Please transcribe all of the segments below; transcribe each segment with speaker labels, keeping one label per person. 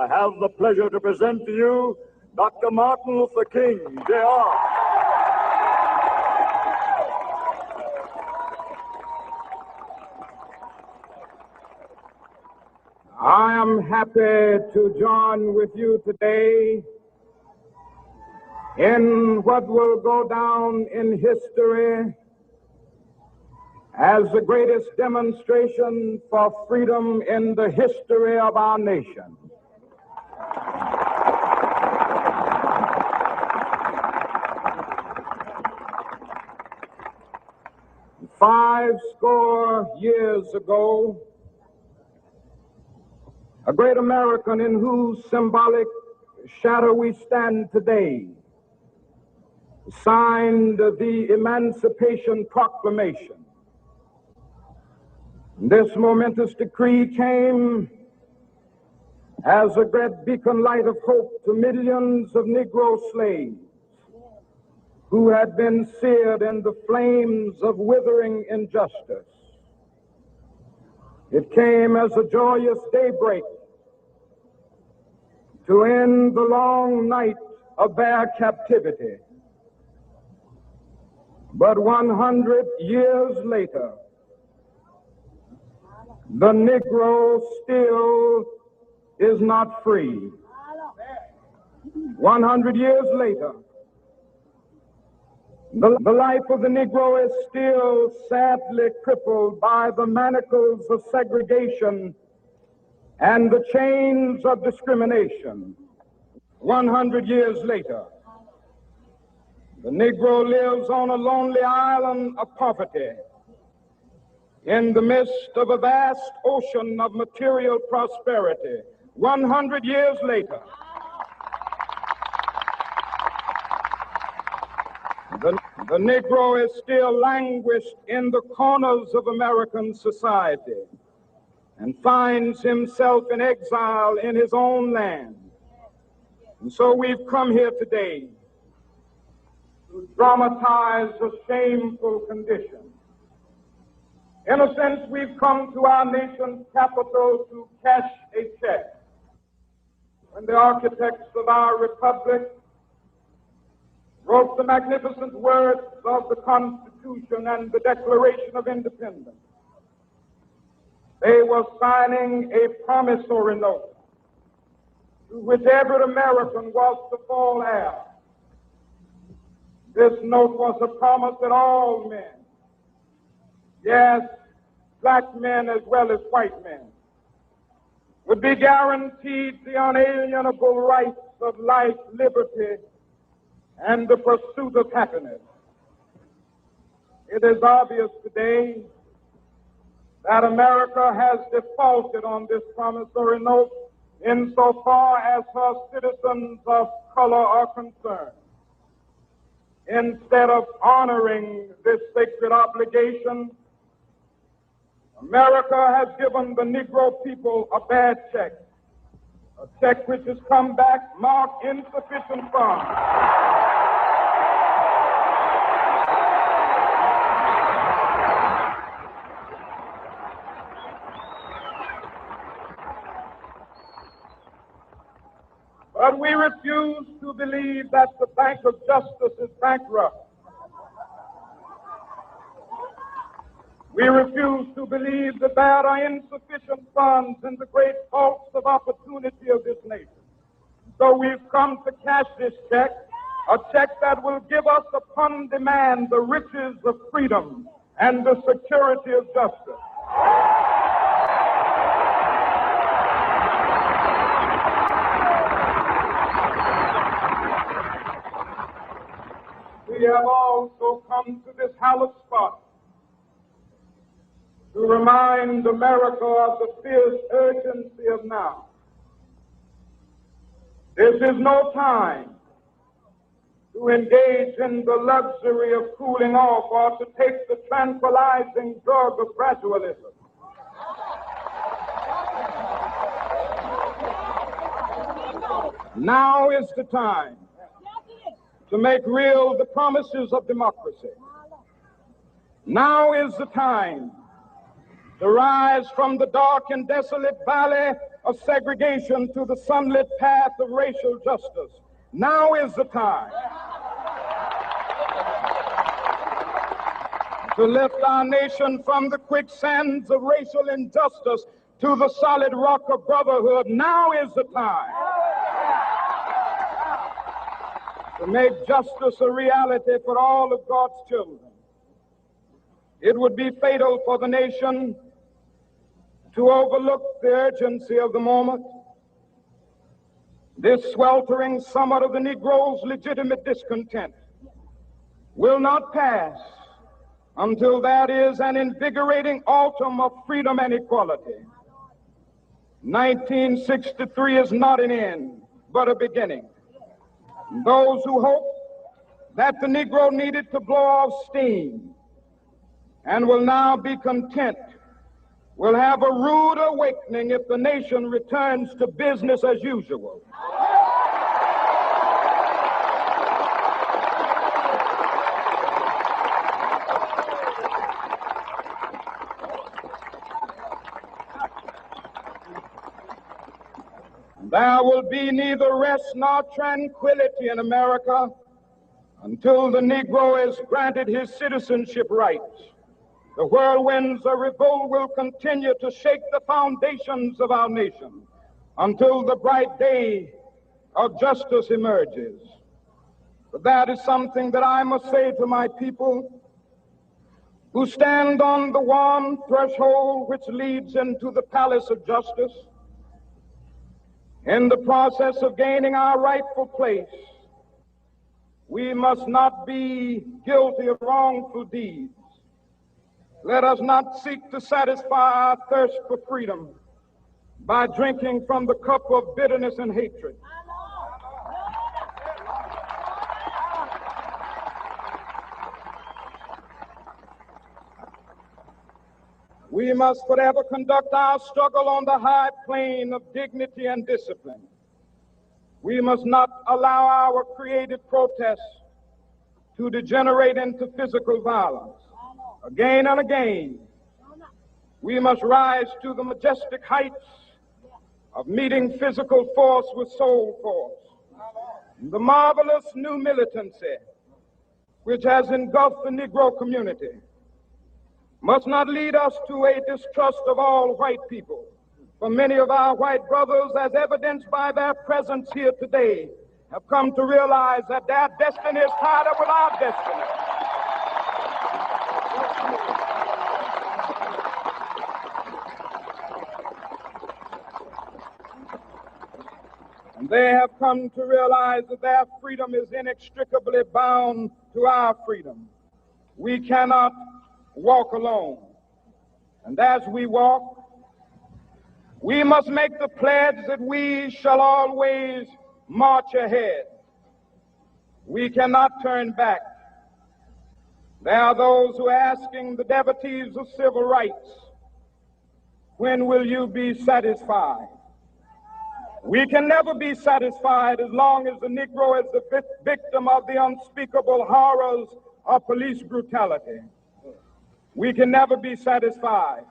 Speaker 1: I have the pleasure to present to you Dr. Martin Luther King, Jr.
Speaker 2: I am happy to join with you today in what will go down in history as the greatest demonstration for freedom in the history of our nation. Five score years ago, a great American in whose symbolic shadow we stand today signed the Emancipation Proclamation. This momentous decree came as a great beacon light of hope to millions of Negro slaves who had been seared in the flames of withering injustice. It came as a joyous daybreak to end the long night of their captivity. But 100 years later, the Negro still is not free. 100 years later, the life of the Negro is still sadly crippled by the manacles of segregation and the chains of discrimination. 100 years later, the Negro lives on a lonely island of poverty in the midst of a vast ocean of material prosperity. 100 years later, the Negro is still languished in the corners of American society and finds himself in exile in his own land. And so we've come here today to dramatize a shameful condition. In a sense, we've come to our nation's capital to cash a check. When the architects of our republic wrote the magnificent words of the Constitution and the Declaration of Independence, they were signing a promissory note to which every American was to fall heir. This note was a promise that all men, yes, black men as well as white men, would be guaranteed the unalienable rights of life, liberty, and the pursuit of happiness. It is obvious today that America has defaulted on this promissory note insofar as her citizens of color are concerned. Instead of honoring this sacred obligation, America has given the Negro people a bad check, a check which has come back marked insufficient funds. But we refuse to believe that the Bank of Justice is bankrupt. We refuse to believe that there are insufficient funds in the great vaults of opportunity of this nation. So we've come to cash this check, a check that will give us upon demand the riches of freedom and the security of justice. We have also come to this hallowed spot to remind America of the fierce urgency of now. This is no time to engage in the luxury of cooling off or to take the tranquilizing drug of gradualism. Now is the time to make real the promises of democracy. Now is the time to rise from the dark and desolate valley of segregation to the sunlit path of racial justice. Now is the time to lift our nation from the quicksands of racial injustice to the solid rock of brotherhood. Now is the time to make justice a reality for all of God's children. It would be fatal for the nation to overlook the urgency of the moment. This sweltering summit of the Negro's legitimate discontent will not pass until that is an invigorating autumn of freedom and equality. 1963 is not an end, but a beginning. Those who hope that the Negro needed to blow off steam and will now be content will have a rude awakening if the nation returns to business as usual. There will be neither rest nor tranquility in America until the Negro is granted his citizenship rights. The whirlwinds of revolt will continue to shake the foundations of our nation until the bright day of justice emerges. But that is something that I must say to my people who stand on the warm threshold which leads into the palace of justice. In the process of gaining our rightful place, we must not be guilty of wrongful deeds. Let us not seek to satisfy our thirst for freedom by drinking from the cup of bitterness and hatred. We must forever conduct our struggle on the high plane of dignity and discipline. We must not allow our creative protests to degenerate into physical violence. Again and again, we must rise to the majestic heights of meeting physical force with soul force. The marvelous new militancy which has engulfed the Negro community must not lead us to a distrust of all white people. For many of our white brothers, as evidenced by their presence here today, have come to realize that their destiny is tied up with our destiny. And they have come to realize that their freedom is inextricably bound to our freedom. We cannot walk alone. And as we walk, we must make the pledge that we shall always march ahead. We cannot turn back. There are those who are asking the devotees of civil rights, when will you be satisfied? We can never be satisfied as long as the Negro is the victim of the unspeakable horrors of police brutality. We can never be satisfied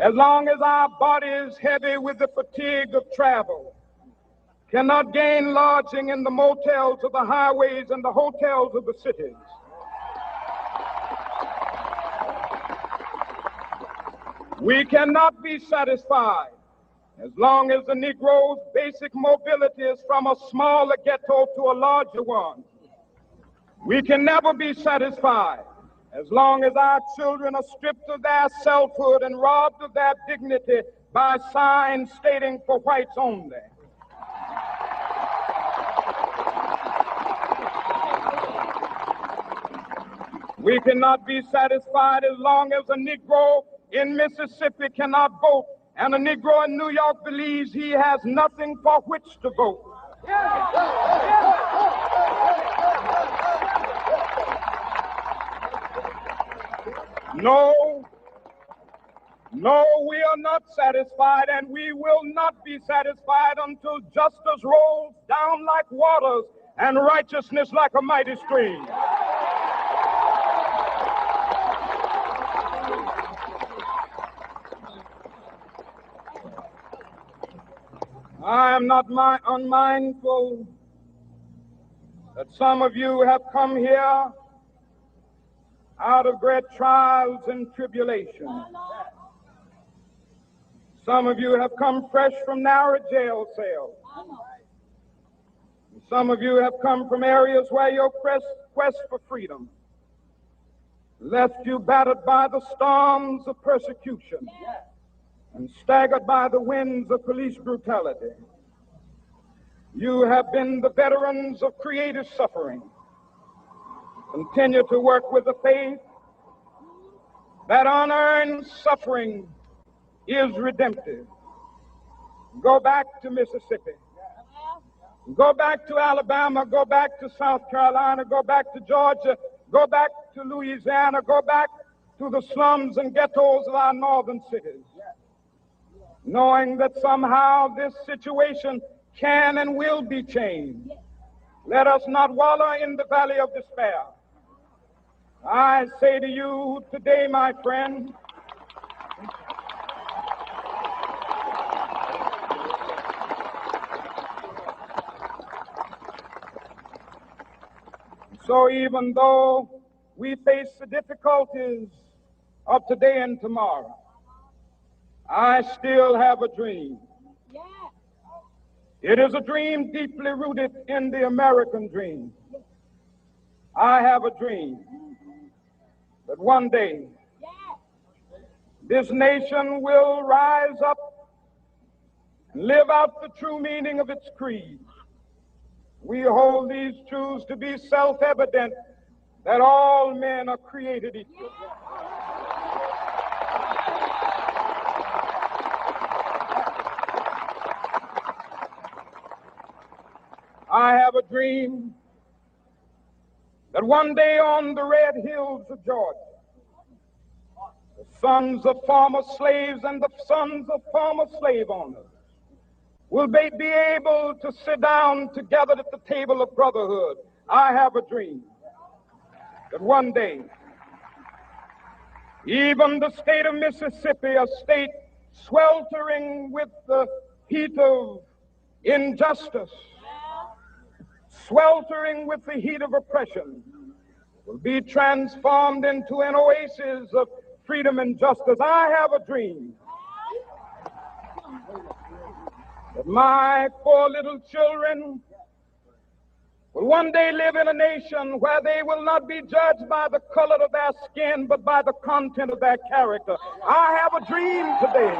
Speaker 2: as long as our body is heavy with the fatigue of travel, cannot gain lodging in the motels of the highways and the hotels of the cities. We cannot be satisfied as long as the Negro's basic mobility is from a smaller ghetto to a larger one. We can never be satisfied as long as our children are stripped of their selfhood and robbed of their dignity by signs stating for whites only. We cannot be satisfied as long as a Negro in Mississippi cannot vote and a Negro in New York believes he has nothing for which to vote. No, we are not satisfied, and we will not be satisfied until justice rolls down like waters and righteousness like a mighty stream. I am not unmindful that some of you have come here out of great trials and tribulations. Some of you have come fresh from narrow jail cells. Some of you have come from areas where your quest for freedom left you battered by the storms of persecution and staggered by the winds of police brutality. You have been the veterans of creative suffering. Continue to work with the faith that unearned suffering is redemptive. Go back to Mississippi. Go back to Alabama. Go back to South Carolina. Go back to Georgia. Go back to Louisiana. Go back to the slums and ghettos of our northern cities, knowing that somehow this situation can and will be changed. Let us not wallow in the valley of despair. I say to you today, my friend, so even though we face the difficulties of today and tomorrow, I still have a dream. It is a dream deeply rooted in the American dream. I have a dream that one day this nation will rise up and live out the true meaning of its creed. We hold these truths to be self-evident, that all men are created equal. I have a dream that one day on the red hills of Georgia, the sons of former slaves and the sons of former slave owners will be able to sit down together at the table of brotherhood. I have a dream that one day, even the state of Mississippi, a state sweltering with the heat of injustice, sweltering with the heat of oppression, will be transformed into an oasis of freedom and justice. I have a dream that my 4 little children will one day live in a nation where they will not be judged by the color of their skin, but by the content of their character. I have a dream today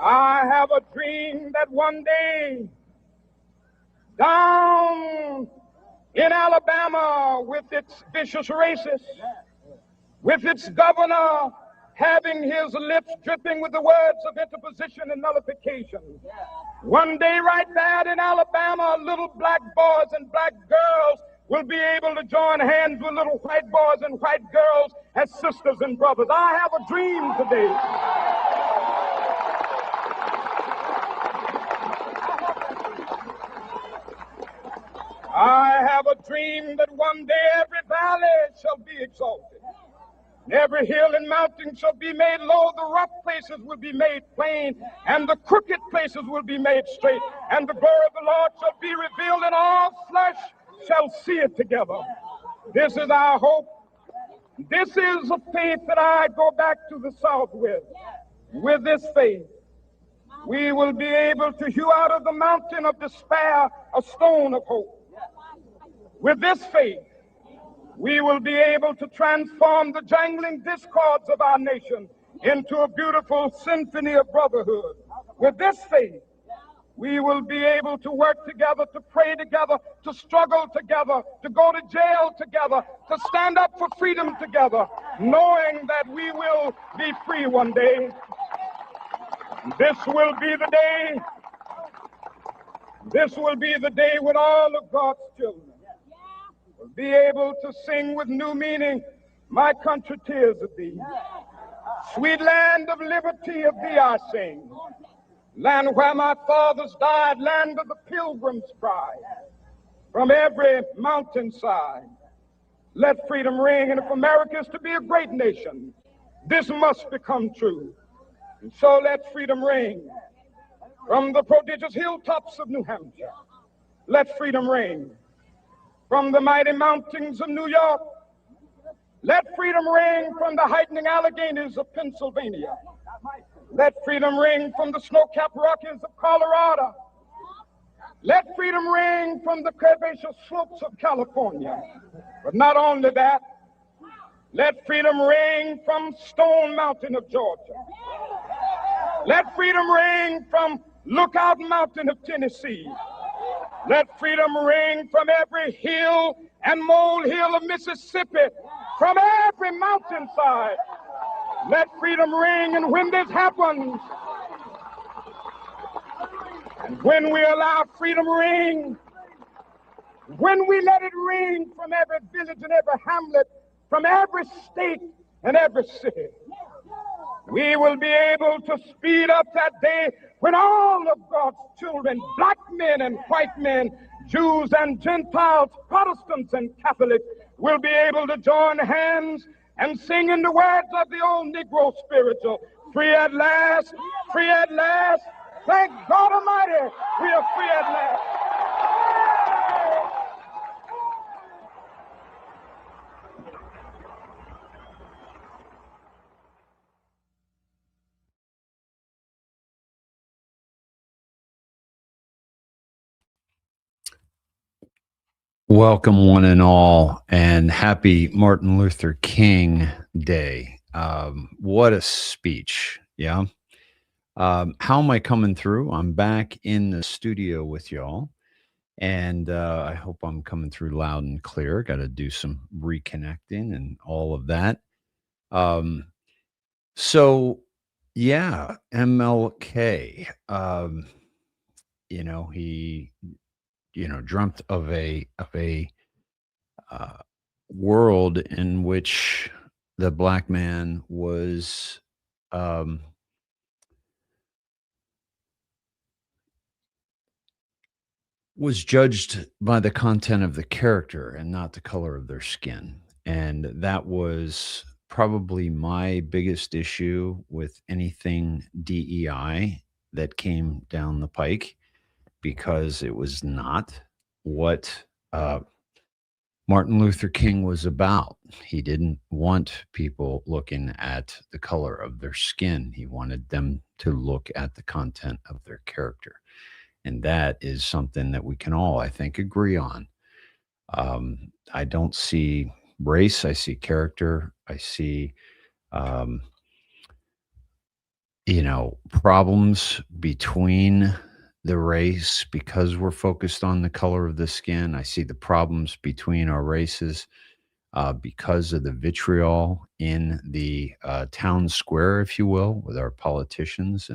Speaker 2: I have a dream that one day down in Alabama, with its vicious racists, with its governor having his lips dripping with the words of interposition and nullification, one day right there in Alabama, little black boys and black girls will be able to join hands with little white boys and white girls as sisters and brothers. I have a dream today I have a dream that one day every valley shall be exalted, and every hill and mountain shall be made low, the rough places will be made plain, and the crooked places will be made straight, and the glory of the Lord shall be revealed, and all flesh shall see it together. This is our hope. This is a faith that I go back to the South with. With this faith, we will be able to hew out of the mountain of despair a stone of hope. With this faith, we will be able to transform the jangling discords of our nation into a beautiful symphony of brotherhood. With this faith, we will be able to work together, to pray together, to struggle together, to go to jail together, to stand up for freedom together, knowing that we will be free one day. This will be the day. This will be the day when all of God's children will be able to sing with new meaning, my country, tears of thee. Sweet land of liberty, of thee I sing. Land where my fathers died, land of the pilgrim's pride. From every mountainside, Let freedom ring, and if America is to be a great nation, this must become true. And so let freedom ring from the prodigious hilltops of New Hampshire. Let freedom ring from the mighty mountains of New York. Let freedom ring from the heightening Alleghenies of Pennsylvania. Let freedom ring from the snow-capped Rockies of Colorado. Let freedom ring from the curvaceous slopes of California. But not only that, let freedom ring from Stone Mountain of Georgia. Let freedom ring from Lookout Mountain of Tennessee. Let freedom ring from every hill and molehill of Mississippi, from every mountainside. Let freedom ring, and when this happens, and when we allow freedom ring, when we let it ring from every village and every hamlet, from every state and every city, we will be able to speed up that day when all of God's children, black men and white men, Jews and Gentiles, Protestants and Catholics, will be able to join hands and sing in the words of the old Negro spiritual, free at last, free at last. Thank God Almighty, we are free at last.
Speaker 3: Welcome, one and all, and happy Martin Luther King Day. What a speech. Yeah. How am I coming through? I'm back in the studio with y'all, and I hope I'm coming through loud and clear. Got to do some reconnecting and all of that. So, yeah, MLK, he dreamt of a world in which the black man was judged by the content of the character and not the color of their skin. And that was probably my biggest issue with anything DEI that came down the pike, because it was not what Martin Luther King was about. He didn't want people looking at the color of their skin. He wanted them to look at the content of their character. And that is something that we can all, I think, agree on. I don't see race. I see character. I see, problems between the race because we're focused on the color of the skin. I see the problems between our races because of the vitriol in the town square, if you will, with our politicians.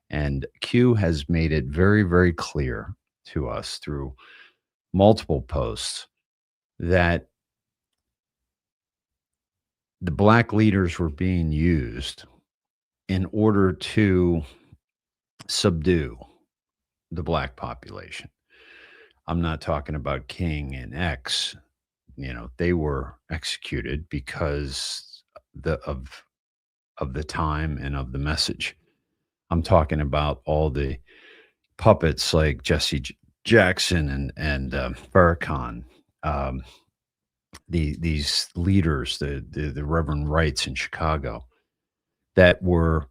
Speaker 3: And Q has made it very, very clear to us through multiple posts that the black leaders were being used in order to subdue the black population. I'm not talking about King and X. They were executed because of the time and of the message. I'm talking about all the puppets like Jesse Jackson and Farrakhan, these leaders, the Reverend Wrights in Chicago, that were,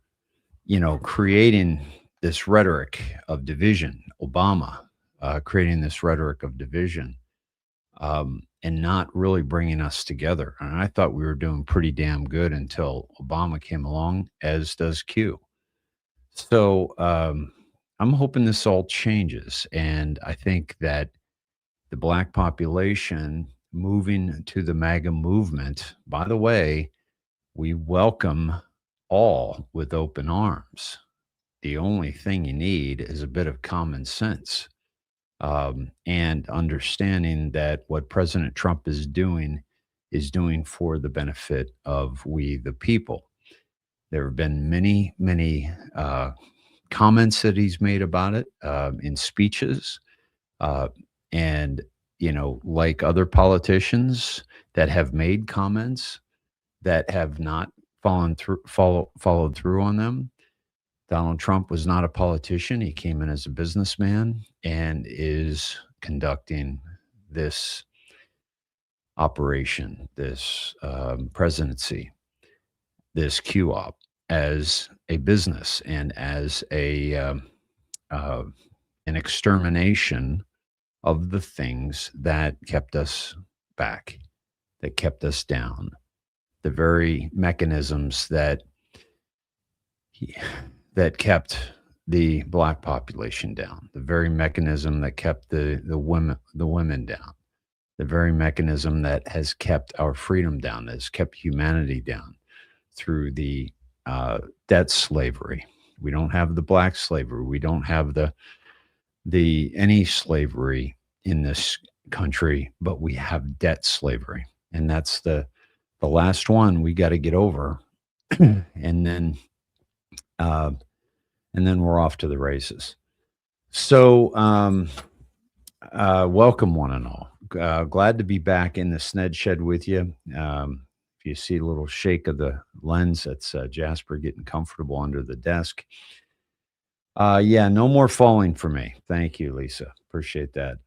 Speaker 3: creating this rhetoric of division. Obama creating this rhetoric of division, and not really bringing us together. And I thought we were doing pretty damn good until Obama came along, as does Q. So I'm hoping this all changes. And I think that the black population moving to the MAGA movement, by the way, we welcome all with open arms. The only thing you need is a bit of common sense, and understanding that what President Trump is doing for the benefit of we, the people. There have been many, many comments that he's made about it in speeches. And, like other politicians, that have made comments that have not followed through on them. Donald Trump was not a politician. He came in as a businessman and is conducting this operation, this presidency, this QOP as a business and as an extermination of the things that kept us back, that kept us down, the very mechanisms that kept the Black population down, the very mechanism that kept the women down, the very mechanism that has kept our freedom down, that has kept humanity down through the debt slavery. We don't have the Black slavery. We don't have any slavery in this country, but we have debt slavery, and that's the last one we got to get over, and then we're off to the races. So, welcome one and all. Glad to be back in the Sned Shed with you. If you see a little shake of the lens, that's Jasper getting comfortable under the desk. Yeah, no more falling for me. Thank you, Lisa. Appreciate that.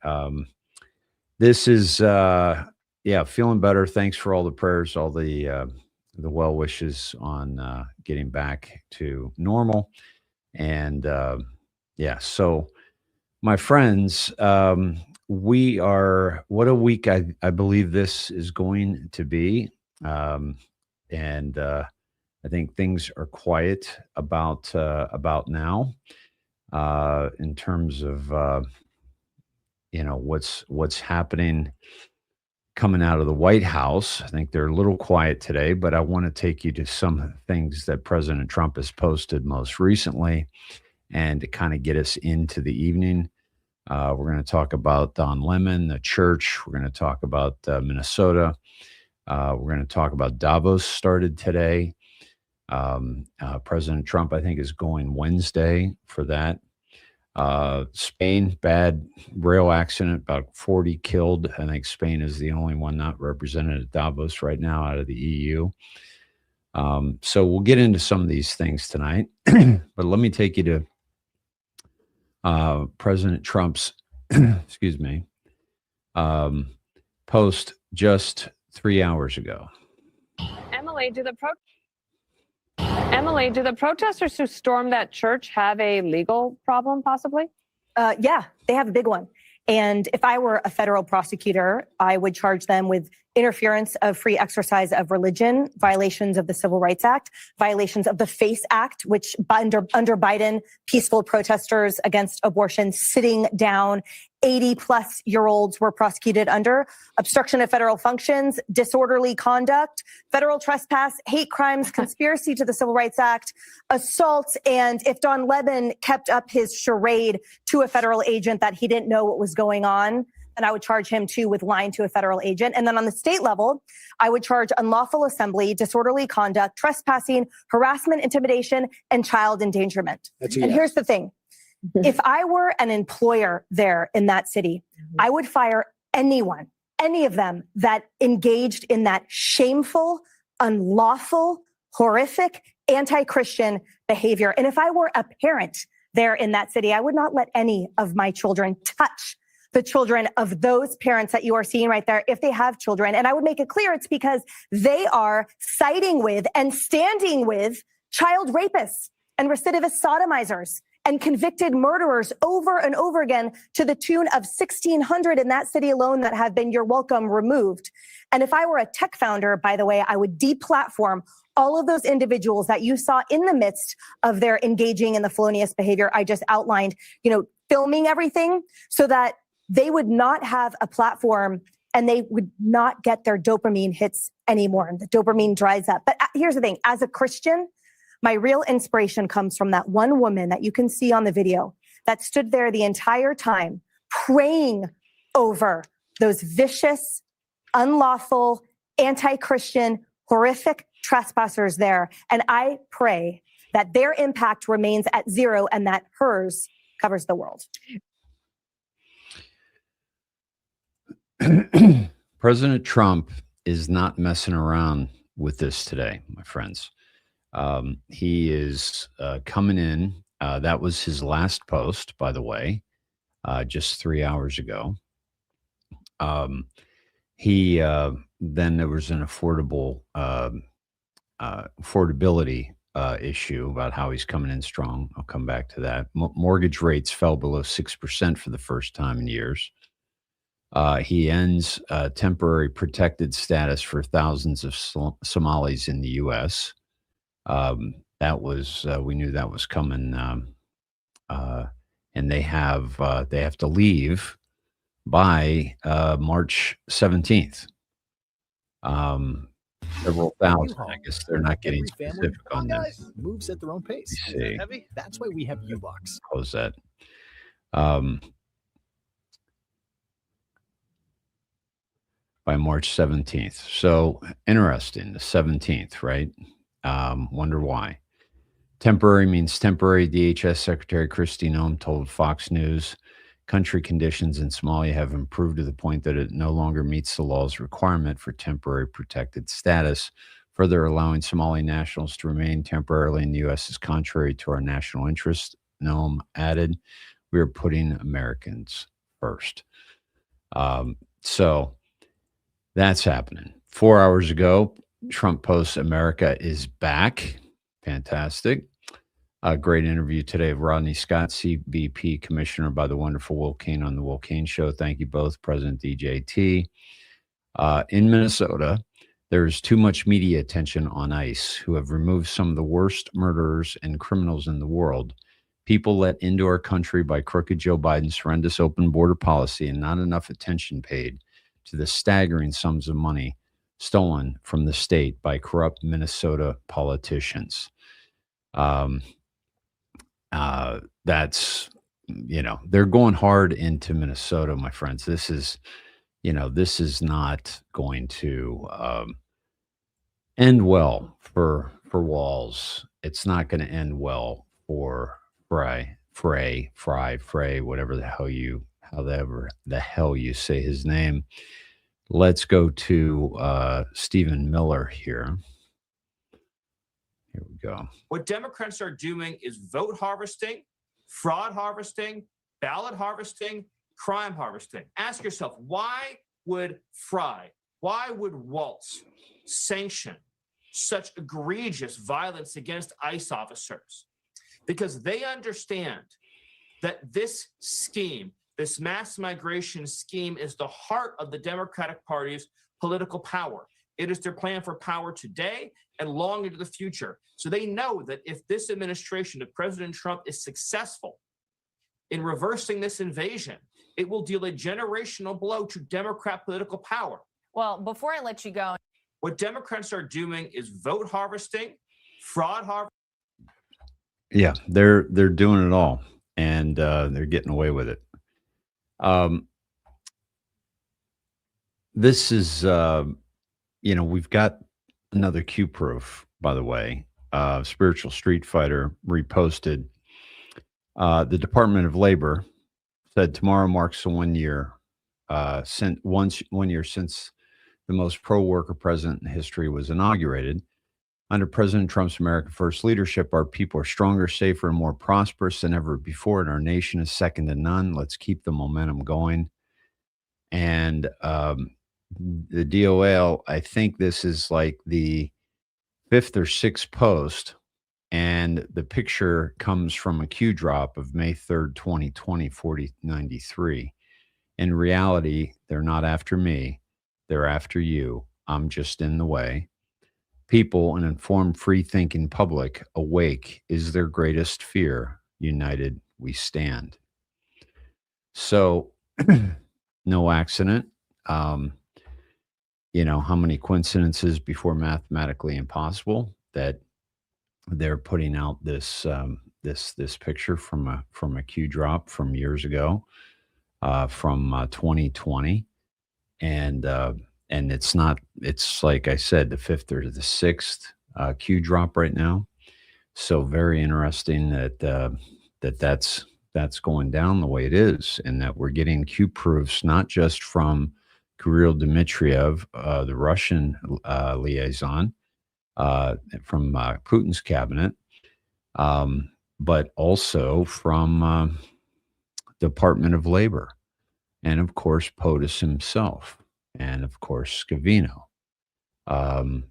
Speaker 3: This is, feeling better. Thanks for all the prayers, all the well wishes on getting back to normal. And so my friends, we are, what a week I believe this is going to be. And I think things are quiet about now in terms of, what's happening coming out of the White House. I think they're a little quiet today, but I want to take you to some things that President Trump has posted most recently and to kind of get us into the evening. We're going to talk about Don Lemon, the church. We're going to talk about Minnesota. We're going to talk about Davos started today. President Trump, I think, is going Wednesday for that. Spain, bad rail accident, about 40 killed. I think Spain is the only one not represented at Davos right now out of the EU. So we'll get into some of these things tonight, but let me take you to President Trump's, post just 3 hours ago.
Speaker 4: Emily, do the protesters who stormed that church have a legal problem, possibly?
Speaker 5: Yeah, they have a big one. And if I were a federal prosecutor, I would charge them with interference of free exercise of religion, violations of the Civil Rights Act, violations of the FACE Act, which under Biden, peaceful protesters against abortion sitting down, 80-plus-year-olds were prosecuted under, obstruction of federal functions, disorderly conduct, federal trespass, hate crimes, conspiracy to the Civil Rights Act, assault, and if Don Lemon kept up his charade to a federal agent that he didn't know what was going on, and I would charge him too with lying to a federal agent. And then on the state level, I would charge unlawful assembly, disorderly conduct, trespassing, harassment, intimidation, and child endangerment. And here's the thing. If I were an employer there in that city, I would fire anyone, any of them that engaged in that shameful, unlawful, horrific, anti-Christian behavior. And if I were a parent there in that city, I would not let any of my children touch the children of those parents that you are seeing right there, if they have children. And I would make it clear it's because they are siding with and standing with child rapists and recidivist sodomizers and convicted murderers over and over again to the tune of 1,600 in that city alone that have been, you're welcome, removed. And if I were a tech founder, by the way, I would deplatform all of those individuals that you saw in the midst of their engaging in the felonious behavior I just outlined, filming everything so that they would not have a platform and they would not get their dopamine hits anymore. And the dopamine dries up. But here's the thing. As a Christian, my real inspiration comes from that one woman that you can see on the video that stood there the entire time praying over those vicious, unlawful, anti-Christian, horrific trespassers there. And I pray that their impact remains at zero and that hers covers the world.
Speaker 3: President Trump is not messing around with this today, my friends. He is coming in. That was his last post, by the way, just 3 hours ago. He then there was an affordability issue about how he's coming in strong. I'll come back to that. Mortgage rates fell below 6% for the first time in years. He ends temporary protected status for thousands of Somalis in the U.S. That was we knew that was coming, and they have to leave by March 17th. Several thousand. I guess they're not getting specific on that.
Speaker 6: Moves at their own pace.
Speaker 3: Is that
Speaker 6: heavy? That's why we have U-Box.
Speaker 3: Close that. By March 17th. So interesting, the 17th, right? Wonder why. Temporary means temporary. DHS Secretary Kristi Noem told Fox News country conditions in Somalia have improved to the point that it no longer meets the law's requirement for temporary protected status. Further allowing Somali nationals to remain temporarily in the U.S. is contrary to our national interest. Noem added, we are putting Americans first. So that's happening. 4 hours ago, Trump posts America is back. Fantastic. A great interview today of Rodney Scott, CBP Commissioner by the wonderful Will Cain on the Will Cain Show. Thank you both, President DJT. In Minnesota, there is too much media attention on ICE, who have removed some of the worst murderers and criminals in the world. People let into our country by crooked Joe Biden's horrendous open border policy, and not enough attention paid to the staggering sums of money stolen from the state by corrupt Minnesota politicians. That's, they're going hard into Minnesota, my friends. This is not going to end well for Walz. It's not going to end well for Frey, whatever the hell you say his name. Let's go to Stephen Miller here. Here we go.
Speaker 7: What Democrats are doing is vote harvesting, fraud harvesting, ballot harvesting, crime harvesting. Ask yourself, why would Walz sanction such egregious violence against ICE officers? Because they understand that this scheme, this mass migration scheme, is the heart of the Democratic Party's political power. It is their plan for power today and long into the future. So they know that if this administration of President Trump is successful in reversing this invasion, it will deal a generational blow to Democrat political power.
Speaker 8: Well, before I let you go,
Speaker 7: what Democrats are doing is vote harvesting, fraud harvesting.
Speaker 3: Yeah, they're doing it all, and they're getting away with it. This is, we've got another Q-proof, by the way. Spiritual Street Fighter reposted. The Department of Labor said tomorrow marks the 1 year since the most pro-worker president in history was inaugurated. Under President Trump's America First leadership, our people are stronger, safer, and more prosperous than ever before, and our nation is second to none. Let's keep the momentum going. And the DOL, I think this is like the 5th or 6th post, and the picture comes from a Q drop of May 3rd, 2020, 4093. In reality, they're not after me. They're after you. I'm just in the way. People, an informed, free-thinking public, awake is their greatest fear. United we stand. So, no accident. How many coincidences before mathematically impossible that they're putting out this this picture from a Q drop from years ago, from 2020, and it's like I said, the 5th or the 6th Q drop right now. So very interesting that's going down the way it is, and that we're getting Q proofs not just from Kirill Dmitriev, the Russian liaison from Putin's cabinet, but also from Department of Labor, and of course POTUS himself, and of course Scavino.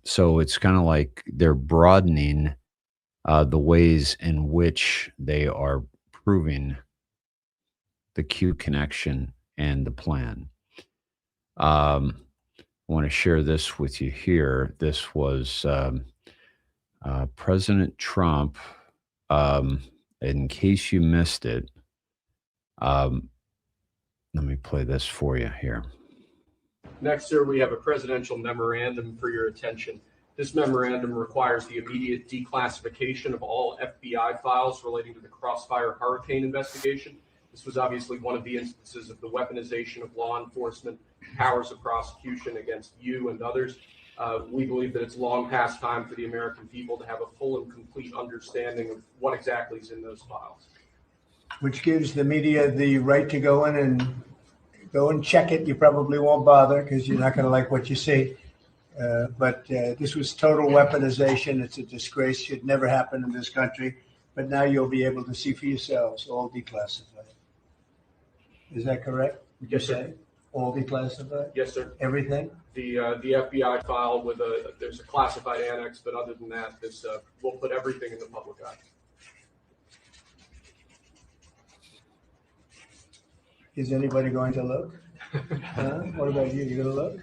Speaker 3: So it's kind of like they're broadening the ways in which they are proving the Q connection and the plan. I want to share this with you here. This was President Trump. In case you missed it, let me play this for you here.
Speaker 9: Next, sir, we have a presidential memorandum for your attention. This memorandum requires the immediate declassification of all FBI files relating to the Crossfire Hurricane investigation. This was obviously one of the instances of the weaponization of law enforcement powers of prosecution against you and others. We believe that it's long past time for the American people to have a full and complete understanding of what exactly is in those files.
Speaker 10: Which gives the media the right to go in and check it. You probably won't bother because you're not going to like what you see. But this was total weaponization. It's a disgrace. Should never happen in this country. But now you'll be able to see for yourselves, all declassified. Is that correct?
Speaker 9: Yes, sir.
Speaker 10: All declassified?
Speaker 9: Yes, sir.
Speaker 10: Everything?
Speaker 9: The FBI file with there's a classified annex, but other than that, this we'll put everything in the public eye.
Speaker 10: Is anybody going to look? What about you? You going to look?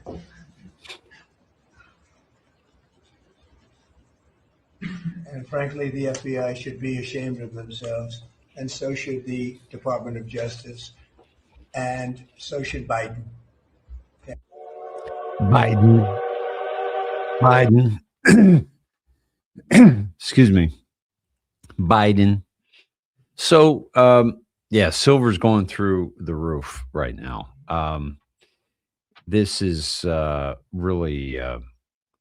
Speaker 10: And frankly, the FBI should be ashamed of themselves, and so should the Department of Justice, and so should Biden. Okay.
Speaker 3: Biden. Excuse me. Biden. So, yeah, silver's going through the roof right now. This is really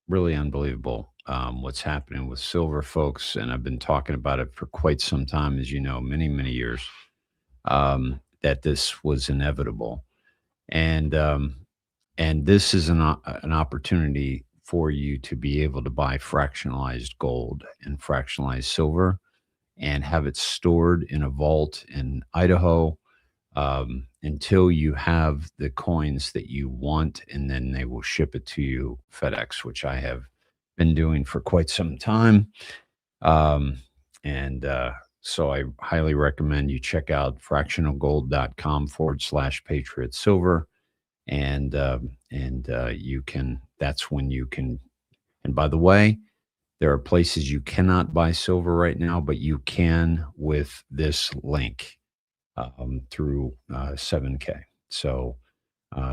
Speaker 3: unbelievable. What's happening with silver, folks, and I've been talking about it for quite some time, as you know, many years, that this was inevitable, and this is an opportunity for you to be able to buy fractionalized gold and fractionalized silver and have it stored in a vault in Idaho until you have the coins that you want, and then they will ship it to you FedEx, which I have been doing for quite some time. So I highly recommend you check out fractionalgold.com/Patriot Silver. And you can, that's when you can, and by the way, there are places you cannot buy silver right now, but you can with this link through 7K. So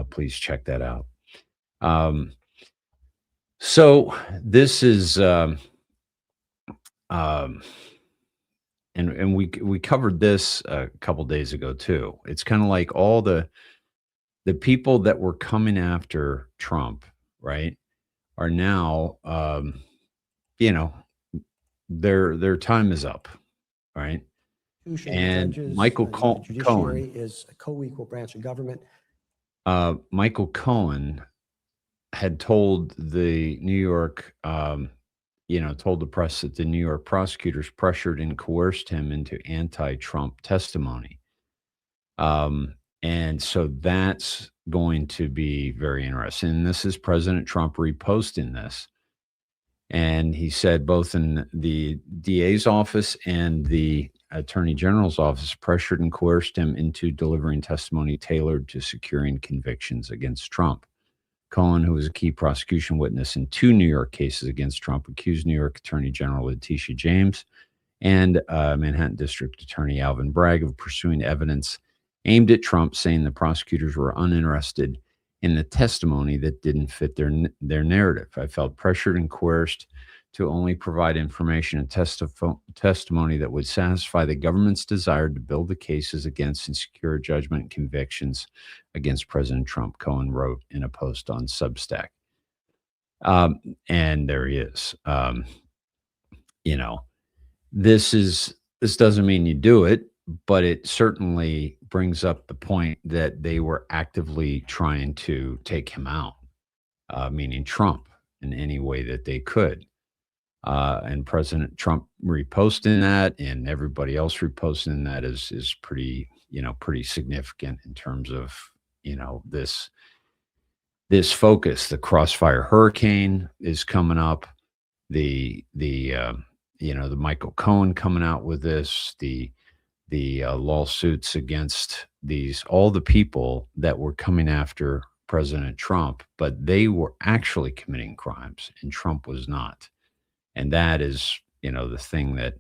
Speaker 3: please check that out. So this is, and we covered this a couple days ago too. It's kind of like all the people that were coming after Trump, right, are now, their time is up, right? And
Speaker 11: judges,
Speaker 3: Michael Cohen
Speaker 11: is a co-equal branch of government.
Speaker 3: Michael Cohen had told the New York, told the press that the New York prosecutors pressured and coerced him into anti-Trump testimony. And so that's going to be very interesting. And this is President Trump reposting this. And he said both in the DA's office and the Attorney General's office pressured and coerced him into delivering testimony tailored to securing convictions against Trump. Cohen, who was a key prosecution witness in 2 New York cases against Trump, accused New York Attorney General Letitia James and Manhattan District Attorney Alvin Bragg of pursuing evidence aimed at Trump, saying the prosecutors were uninterested in the testimony that didn't fit their narrative. I felt pressured and coerced to only provide information and testimony that would satisfy the government's desire to build the cases against and secure judgment and convictions against President Trump, Cohen wrote in a post on Substack. And there he is. This doesn't mean you do it. but it certainly brings up the point that they were actively trying to take him out, meaning Trump, in any way that they could. And President Trump reposting that and everybody else reposting that is pretty, pretty significant in terms of, this focus. The Crossfire Hurricane is coming up. The Michael Cohen coming out with this, the lawsuits against all the people that were coming after President Trump, but they were actually committing crimes and Trump was not. And that is, the thing that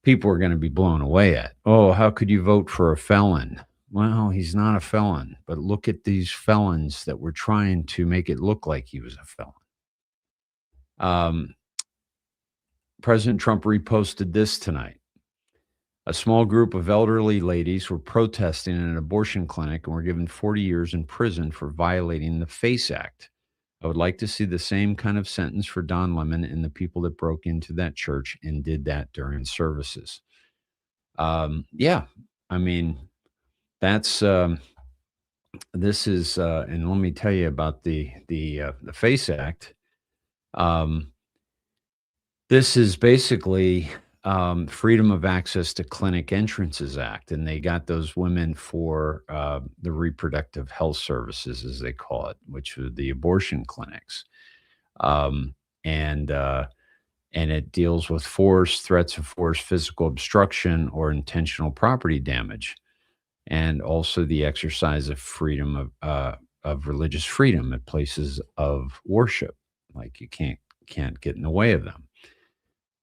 Speaker 3: people are going to be blown away at. Oh, how could you vote for a felon? Well, he's not a felon, but look at these felons that were trying to make it look like he was a felon. President Trump reposted this tonight. A small group of elderly ladies were protesting in an abortion clinic and were given 40 years in prison for violating the FACE Act. I would like to see the same kind of sentence for Don Lemon and the people that broke into that church and did that during services. Yeah, I mean, that's this is, and let me tell you about the FACE Act. This is basically Freedom of Access to Clinic Entrances Act, and they got those women for the reproductive health services, as they call it, which are the abortion clinics, and it deals with force, threats of force, physical obstruction, or intentional property damage, and also the exercise of freedom of religious freedom at places of worship, like you can't get in the way of them.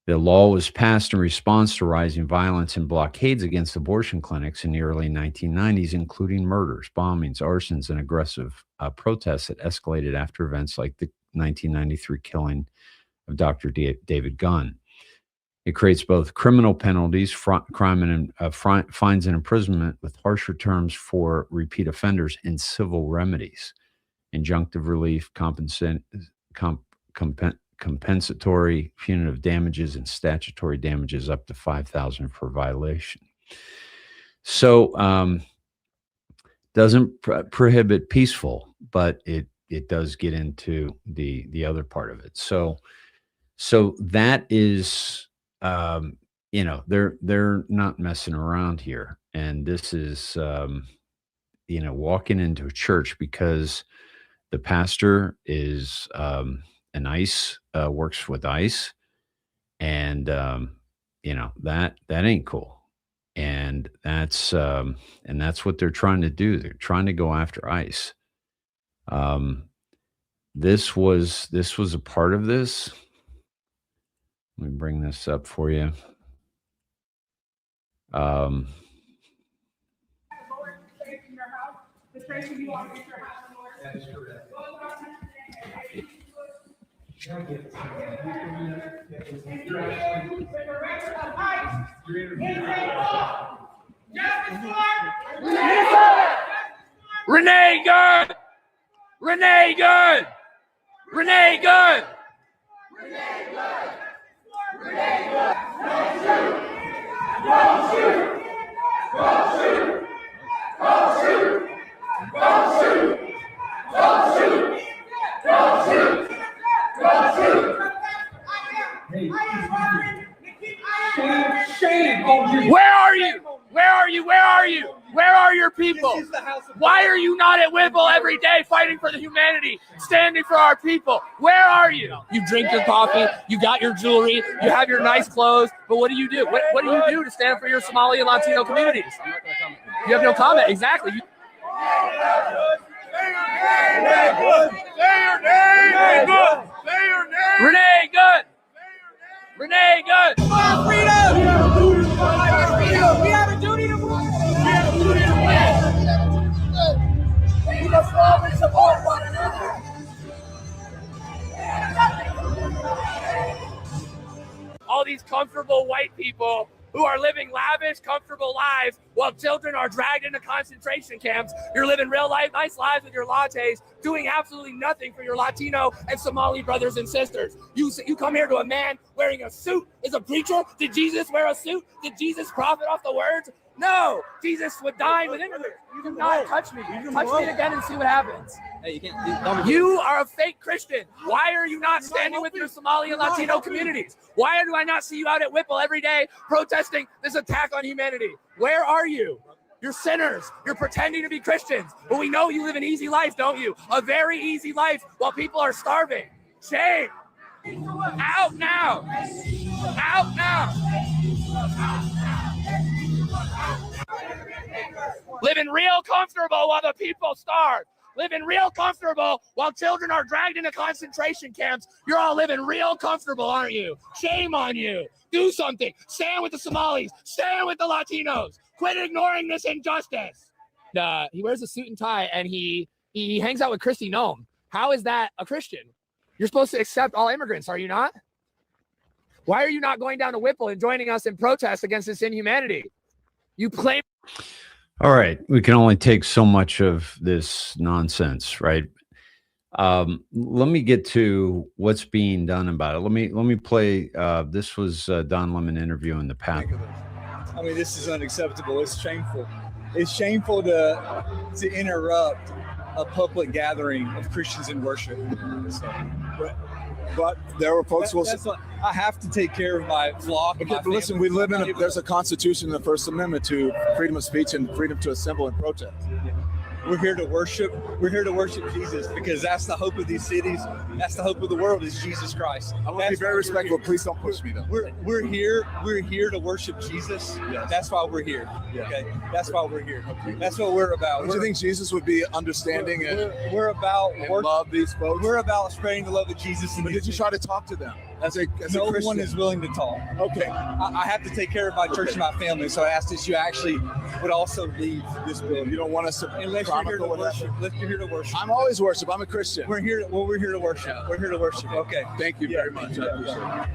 Speaker 3: The law was passed in response to rising violence and blockades against abortion clinics in the early 1990s, including murders, bombings, arsons, and aggressive protests that escalated after events like the 1993 killing of Dr. David Gunn. It creates both criminal penalties, crime and fines and imprisonment with harsher terms for repeat offenders, and civil remedies, injunctive relief, compensatory punitive damages, and statutory damages up to $5,000 per violation. So doesn't prohibit peaceful, but it does get into the other part of it. So that is, they're not messing around here. And this is, walking into a church because the pastor is an ICE, works with ICE, and that ain't cool. And that's what they're trying to do. They're trying to go after ICE. This was a part of this. Let me bring this up for you.
Speaker 12: Renee Good! Renee Good! Renee Good! Go shoot! Go shoot! Go shoot! Go shoot! Go shoot! Go shoot! Go shoot! Where are you? Where are you? Where are you? Where are your people? Why are you not at Whipple every day fighting for the humanity, standing for our people? Where are you? You drink your coffee, you got your jewelry, you have your nice clothes, but what do you do? What do you do to stand for your Somali and Latino communities? You have no comment. Exactly. Renee Good! Renee Good! We have freedom! We have a duty to win! We have a duty to win! We must love and support one another! All these comfortable white people who are living lavish, comfortable lives while children are dragged into concentration camps. You're living real life, nice lives with your lattes, doing absolutely nothing for your Latino and Somali brothers and sisters. You come here to a man wearing a suit as a preacher. Did Jesus wear a suit? Did Jesus profit off the words? No, Jesus would dine with immigrants. You do not touch me. Touch me again and see what happens.
Speaker 6: Hey, you can't.
Speaker 12: You are a fake Christian. Why are you not standing with your Somali and Latino communities? Why do I not see you out at Whipple every day protesting this attack on humanity? Where are you? You're sinners. You're pretending to be Christians. But we know you live an easy life, don't you? A very easy life while people are starving. Shame. Out now. Out now. Living real comfortable while the people starve. Living real comfortable while children are dragged into concentration camps. You're all living real comfortable, aren't you? Shame on you. Do something. Stand with the Somalis. Stand with the Latinos. Quit ignoring this injustice. He wears a suit and tie, and he hangs out with Christy Nome. How is that a Christian? You're supposed to accept all immigrants, are you not? Why are you not going down to Whipple and joining us in protest against this inhumanity? You claim.
Speaker 3: All right. We can only take so much of this nonsense, right? Let me get to what's being done about it. Let me play. This was Don Lemon interview in the past.
Speaker 13: I mean, this is unacceptable. It's shameful. It's shameful to interrupt a public gathering of Christians in worship. So,
Speaker 14: but there were folks will.
Speaker 13: I have to take care of my flock.
Speaker 14: Okay, but listen, we live in there's a constitution in the First Amendment to freedom of speech and freedom to assemble and protest.
Speaker 13: We're here to worship. We're here to worship Jesus because that's the hope of these cities. That's the hope of the world is Jesus Christ.
Speaker 14: I want to be very respectful. Please don't push me though.
Speaker 13: We're here to worship Jesus. Yes. That's why we're here. Yeah. Okay. That's why we're here. Okay. That's what we're about.
Speaker 14: Do you think Jesus would be understanding
Speaker 13: we're about
Speaker 14: love these folks?
Speaker 13: We're about spreading the love of Jesus.
Speaker 14: But did you try to talk to them as a
Speaker 13: no
Speaker 14: Christian?
Speaker 13: one is willing to talk.
Speaker 14: Okay.
Speaker 13: I have to take care of my church and my family, so I asked that you actually would also leave this building.
Speaker 14: You don't want us to
Speaker 13: unless you're here to worship. Unless you're here to worship.
Speaker 14: I'm always worship. I'm a Christian.
Speaker 13: We're here to worship. Yeah. We're here to worship. Okay.
Speaker 14: Thank you very much. I appreciate it.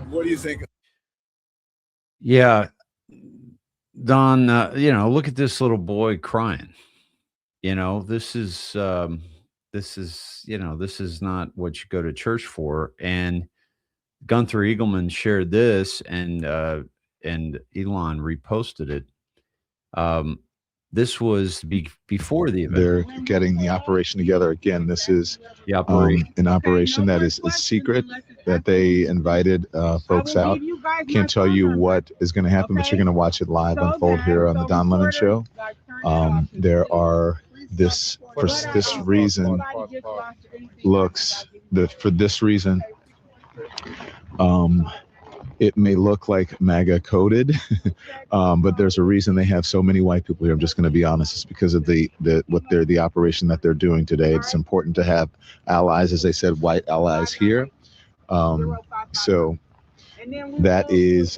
Speaker 14: What do you think?
Speaker 3: Yeah, Don. Look at this little boy crying. This is not what you go to church for. And Gunther Eagleman shared this, and Elon reposted it. This was before the event.
Speaker 15: They're getting the operation together again. This is an operation that is secret, that they invited folks out. Can't tell you what is going to happen, but you're going to watch it live unfold here on the Don Lemon Show. There are for this reason it may look like MAGA coded, but there's a reason they have so many white people here. I'm just going to be honest. It's because of the operation that they're doing today. It's important to have allies, as they said, white allies here. So that is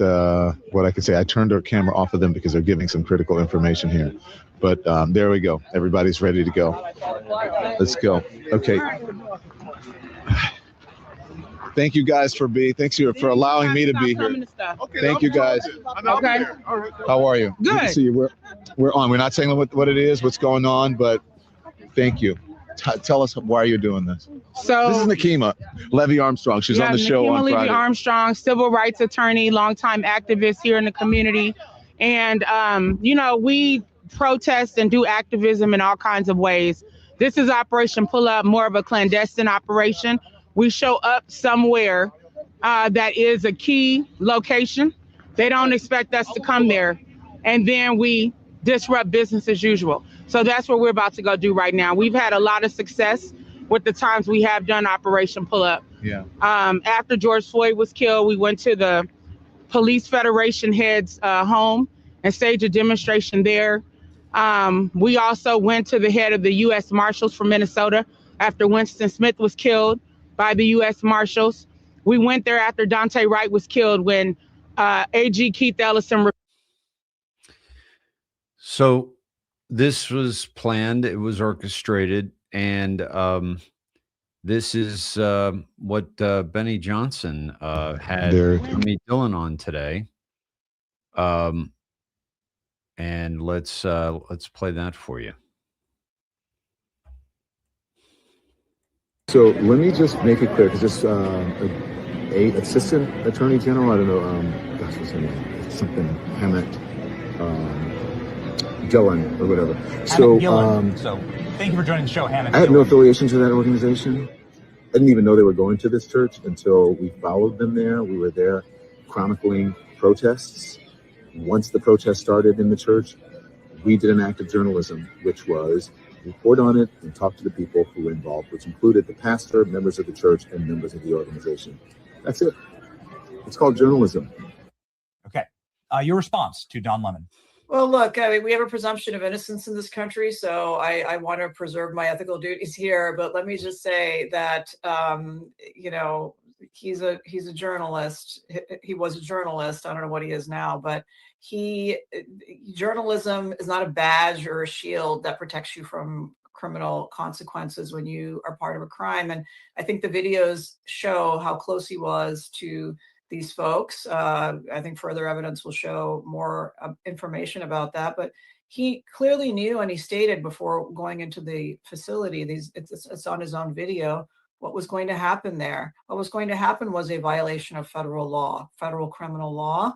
Speaker 15: what I can say. I turned our camera off of them because they're giving some critical information here. But there we go. Everybody's ready to go. Let's go. Okay. Thank you guys for allowing me to be here. Thank you guys.
Speaker 16: Okay.
Speaker 15: How are you?
Speaker 16: Good.
Speaker 15: To see you. We're on. We're not saying what it is, what's going on, but thank you. Tell us why you're doing this.
Speaker 16: So
Speaker 15: this is Nakima Levy Armstrong. She's on the show on Friday.
Speaker 16: Nakima Levy Armstrong, civil rights attorney, longtime activist here in the community, and we protest and do activism in all kinds of ways. This is Operation Pull Up, more of a clandestine operation. We show up somewhere that is a key location. They don't expect us to come there. And then we disrupt business as usual. So that's what we're about to go do right now. We've had a lot of success with the times we have done Operation Pull Up.
Speaker 15: Yeah.
Speaker 16: After George Floyd was killed, we went to the Police Federation head's home and staged a demonstration there. We also went to the head of the U.S. Marshals from Minnesota after Winston Smith was killed by the U.S. Marshals. We went there after Dante Wright was killed when AG Keith Ellison.
Speaker 3: So this was planned. It was orchestrated. And this is what Benny Johnson had Jimmy Dillon on today. And let's play that for you.
Speaker 15: So let me just make it clear, because this a assistant attorney general, I don't know, gosh, what's her name? Something Hammett, Gillen or whatever. So,
Speaker 17: so thank you for joining the show, Hammett.
Speaker 15: I had no affiliation to that organization. I didn't even know they were going to this church until we followed them there. We were there chronicling protests. Once the protest started in the church, we did an act of journalism, which was report on it and talk to the people who were involved, which included the pastor, members of the church, and members of the organization. That's it. It's called journalism.
Speaker 17: Okay. Your response to Don Lemon.
Speaker 18: Well, look, I mean, we have a presumption of innocence in this country, so I want to preserve my ethical duties here. But let me just say that, you know, he's a journalist. He was a journalist. I don't know what he is now, but journalism is not a badge or a shield that protects you from criminal consequences when you are part of a crime. And I think the videos show how close he was to these folks. I think further evidence will show more information about that, but he clearly knew, and he stated before going into the facility, it's on his own video, what was going to happen there. What was going to happen was a violation of federal law, federal criminal law.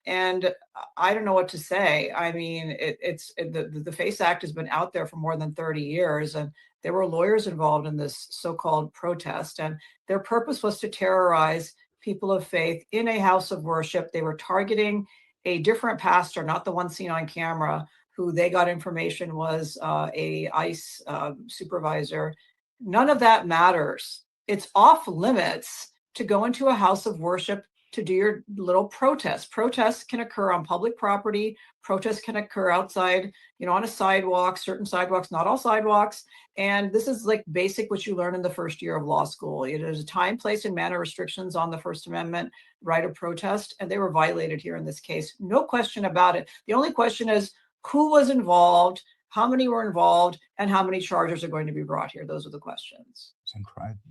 Speaker 18: And I don't know what to say. I mean, the FACE Act has been out there for more than 30 years, and there were lawyers involved in this so-called protest, and their purpose was to terrorize people of faith in a house of worship. They were targeting a different pastor, not the one seen on camera, who they got information was a ICE supervisor. None of that matters. It's off limits to go into a house of worship to do your little protest. Protests can occur on public property. Protests can occur outside, you know, on a sidewalk, certain sidewalks, not all sidewalks. And this is like basic what you learn in the first year of law school. There's a time, place, and manner restrictions on the First Amendment right of protest, and they were violated here in this case. No question about it. The only question is who was involved, how many were involved, and how many charges are going to be brought here. Those are the questions.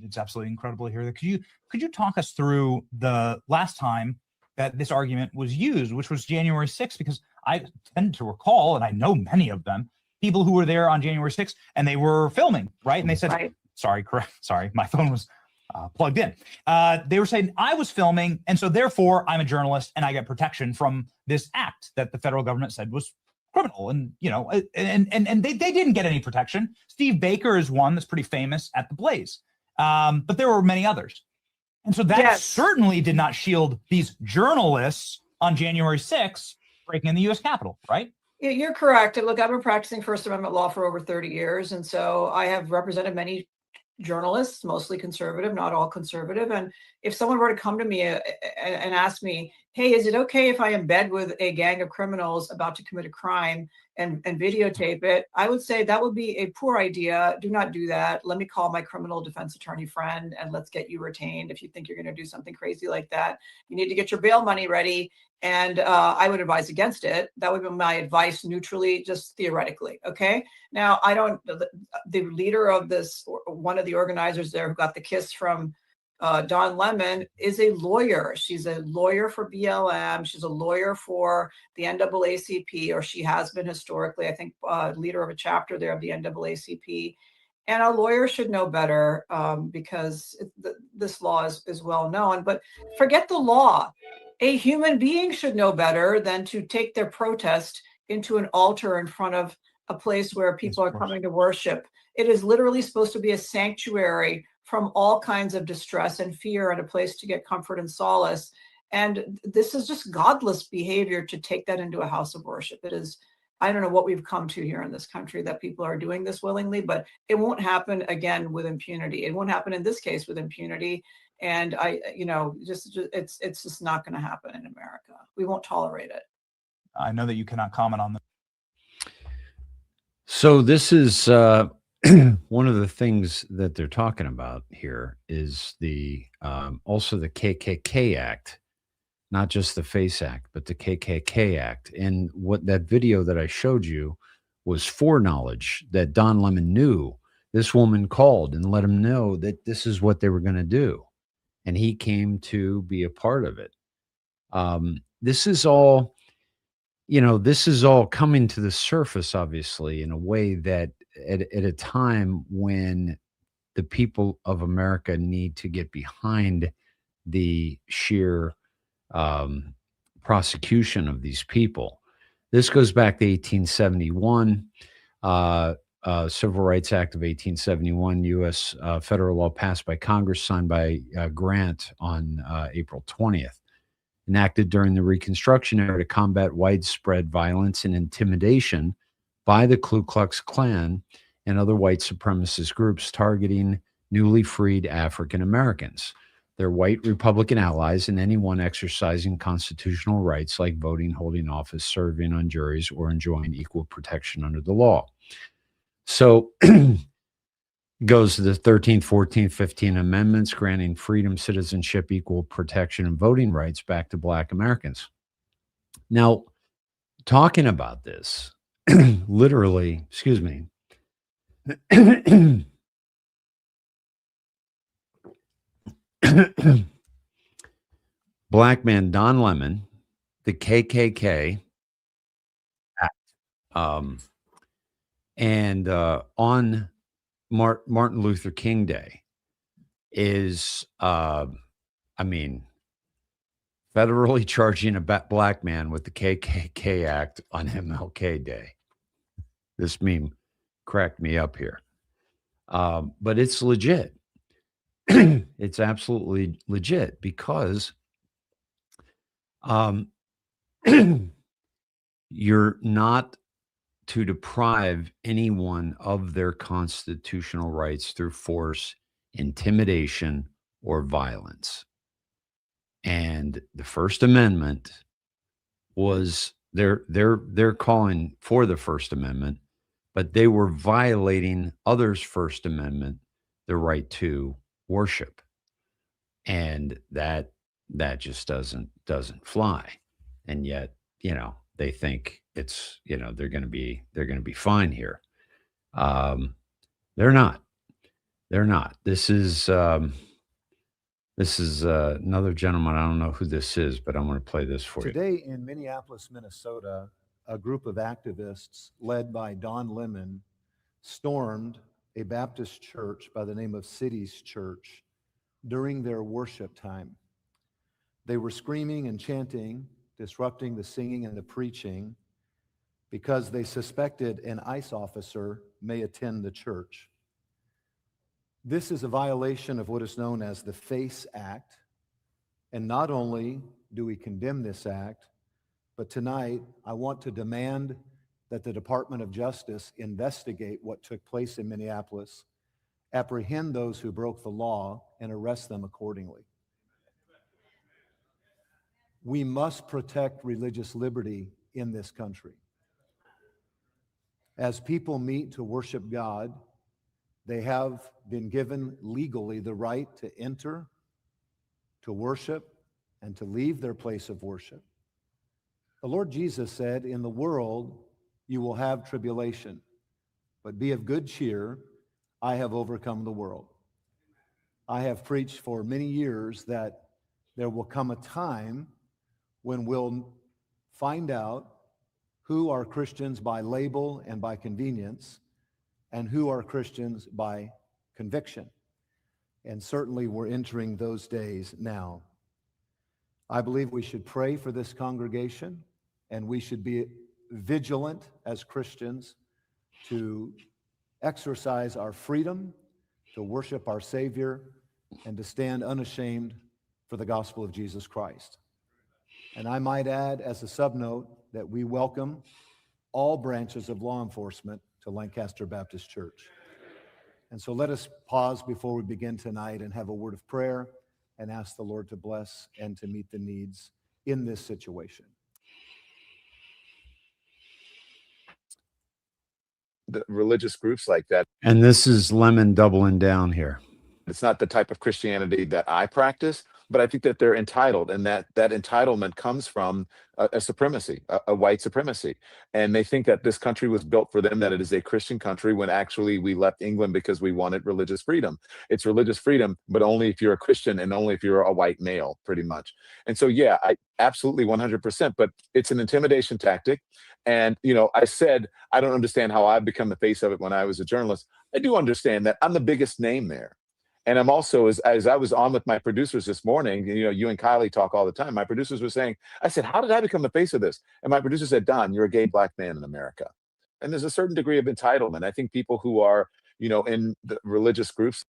Speaker 17: It's absolutely incredible to hear that. Could you talk us through the last time that this argument was used, which was January 6th? Because I tend to recall, and I know many of them, people who were there on January 6th, and they were filming, right? And they said, sorry, my phone was plugged in. They were saying, I was filming, and so therefore I'm a journalist, and I get protection from this act that the federal government said was criminal. And, you know, and they didn't get any protection. Steve Baker is one that's pretty famous at the Blaze. But there were many others. And so that certainly did not shield these journalists on January 6th breaking in the U.S. Capitol, right?
Speaker 18: Yeah, you're correct. And look, I've been practicing First Amendment law for over 30 years. And so I have represented many journalists, mostly conservative, not all conservative. And if someone were to come to me and ask me, hey, is it okay if I embed with a gang of criminals about to commit a crime and videotape it? I would say that would be a poor idea. Do not do that. Let me call my criminal defense attorney friend and let's get you retained. If you think you're going to do something crazy like that, you need to get your bail money ready. And I would advise against it. That would be my advice neutrally, just theoretically. Okay. Now, the leader of this, one of the organizers there who got the kiss from Don Lemon is a lawyer. She's a lawyer for BLM. She's a lawyer for the NAACP, or she has been historically, I think, leader of a chapter there of the NAACP. And a lawyer should know better because this law is well known. But forget the law. A human being should know better than to take their protest into an altar in front of a place where people are coming to worship. It is literally supposed to be a sanctuary from all kinds of distress and fear, and a place to get comfort and solace. And this is just godless behavior to take that into a house of worship. It is, I don't know what we've come to here in this country that people are doing this willingly, but it won't happen again with impunity. It won't happen in this case with impunity. And it's just not going to happen in America. We won't tolerate it.
Speaker 17: I know that you cannot comment on that.
Speaker 3: So this is one of the things that they're talking about here is the also the KKK Act, not just the FACE Act, but the KKK Act. And what that video that I showed you was foreknowledge that Don Lemon knew. This woman called and let him know that this is what they were going to do. And he came to be a part of it. This is all, you know, this is all coming to the surface, obviously, in a way that at a time when the people of America need to get behind the sheer prosecution of these people. This goes back to 1871, Civil Rights Act of 1871, U.S. Federal law passed by Congress, signed by Grant on April 20th. Enacted during the Reconstruction era to combat widespread violence and intimidation by the Ku Klux Klan and other white supremacist groups targeting newly freed African Americans, their white Republican allies, and anyone exercising constitutional rights like voting, holding office, serving on juries, or enjoying equal protection under the law. So goes to the 13th, 14th, 15th Amendments, granting freedom, citizenship, equal protection, and voting rights back to Black Americans. Now, talking about this, literally, excuse me, Black man Don Lemon, the KKK, and on Martin Luther King Day is, I mean, federally charging a black man with the KKK Act on MLK Day. This meme cracked me up here. But it's legit. It's absolutely legit because you're not to deprive anyone of their constitutional rights through force, intimidation, or violence. And the First Amendment was they're calling for the First Amendment, but they were violating others' First Amendment, the right to worship. And that just doesn't fly. And yet, you know, they think it's, you know, they're going to be fine here. They're not. This is another gentleman. I don't know who this is, but I'm going to play this for you.
Speaker 19: Today in Minneapolis, Minnesota, a group of activists led by Don Lemon stormed a Baptist church by the name of Cities Church during their worship time. They were screaming and chanting, disrupting the singing and the preaching because they suspected an ICE officer may attend the church. This is a violation of what is known as the FACE Act. And not only do we condemn this act, but tonight I want to demand that the Department of Justice investigate what took place in Minneapolis, apprehend those who broke the law, and arrest them accordingly. We must protect religious liberty in this country. As people meet to worship God, they have been given legally the right to enter, to worship, and to leave their place of worship. The Lord Jesus said, "In the world you will have tribulation, but be of good cheer, I have overcome the world." I have preached for many years that there will come a time when we'll find out who are Christians by label and by convenience, and who are Christians by conviction. And certainly we're entering those days now. I believe we should pray for this congregation, and we should be vigilant as Christians to exercise our freedom, to worship our Savior, and to stand unashamed for the gospel of Jesus Christ. And I might add as a subnote that we welcome all branches of law enforcement to Lancaster Baptist Church. And so let us pause before we begin tonight and have a word of prayer and ask the Lord to bless and to meet the needs in this situation.
Speaker 15: The religious groups like that.
Speaker 3: And this is Lemon doubling down here.
Speaker 15: It's not the type of Christianity that I practice, but I think that they're entitled, and that entitlement comes from a supremacy, a white supremacy. And they think that this country was built for them, that it is a Christian country, when actually we left England because we wanted religious freedom. It's religious freedom, but only if you're a Christian and only if you're a white male, pretty much. And so, yeah, I absolutely 100%, but it's an intimidation tactic. And, I said, I don't understand how I've become the face of it when I was a journalist. I do understand that I'm the biggest name there. And I'm also, as I was on with my producers this morning, you and Kylie talk all the time. My producers were saying, I said, how did I become the face of this? And my producer said, Don, you're a gay black man in America. And there's a certain degree of entitlement. I think people who are, in the religious groups.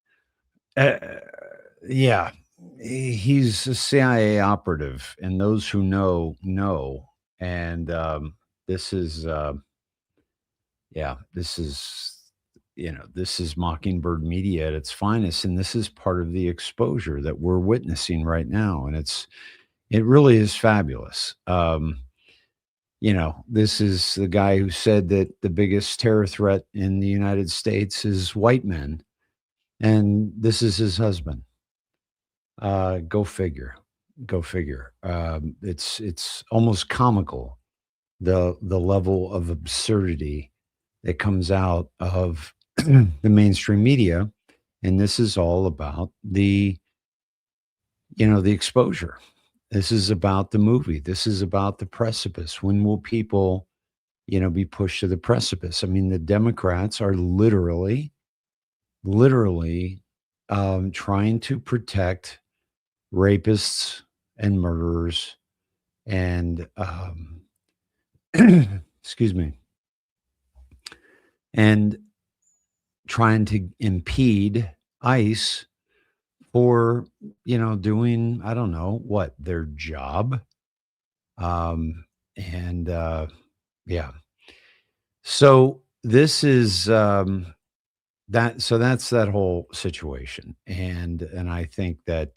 Speaker 3: Yeah, he's a CIA operative, and those who know. And this is, this is Mockingbird media at its finest, and this is part of the exposure that we're witnessing right now, and it really is fabulous. This is the guy who said that the biggest terror threat in the United States is white men, and this is his husband. Go figure. It's almost comical, the level of absurdity that comes out of the mainstream media. And this is all about the exposure. This is about the movie. This is about the precipice. When will people, be pushed to the precipice? I mean, the Democrats are literally trying to protect rapists and murderers and, excuse me, and trying to impede ICE for, doing, I don't know what, their job. Yeah. So this is, that's that whole situation. And I think that,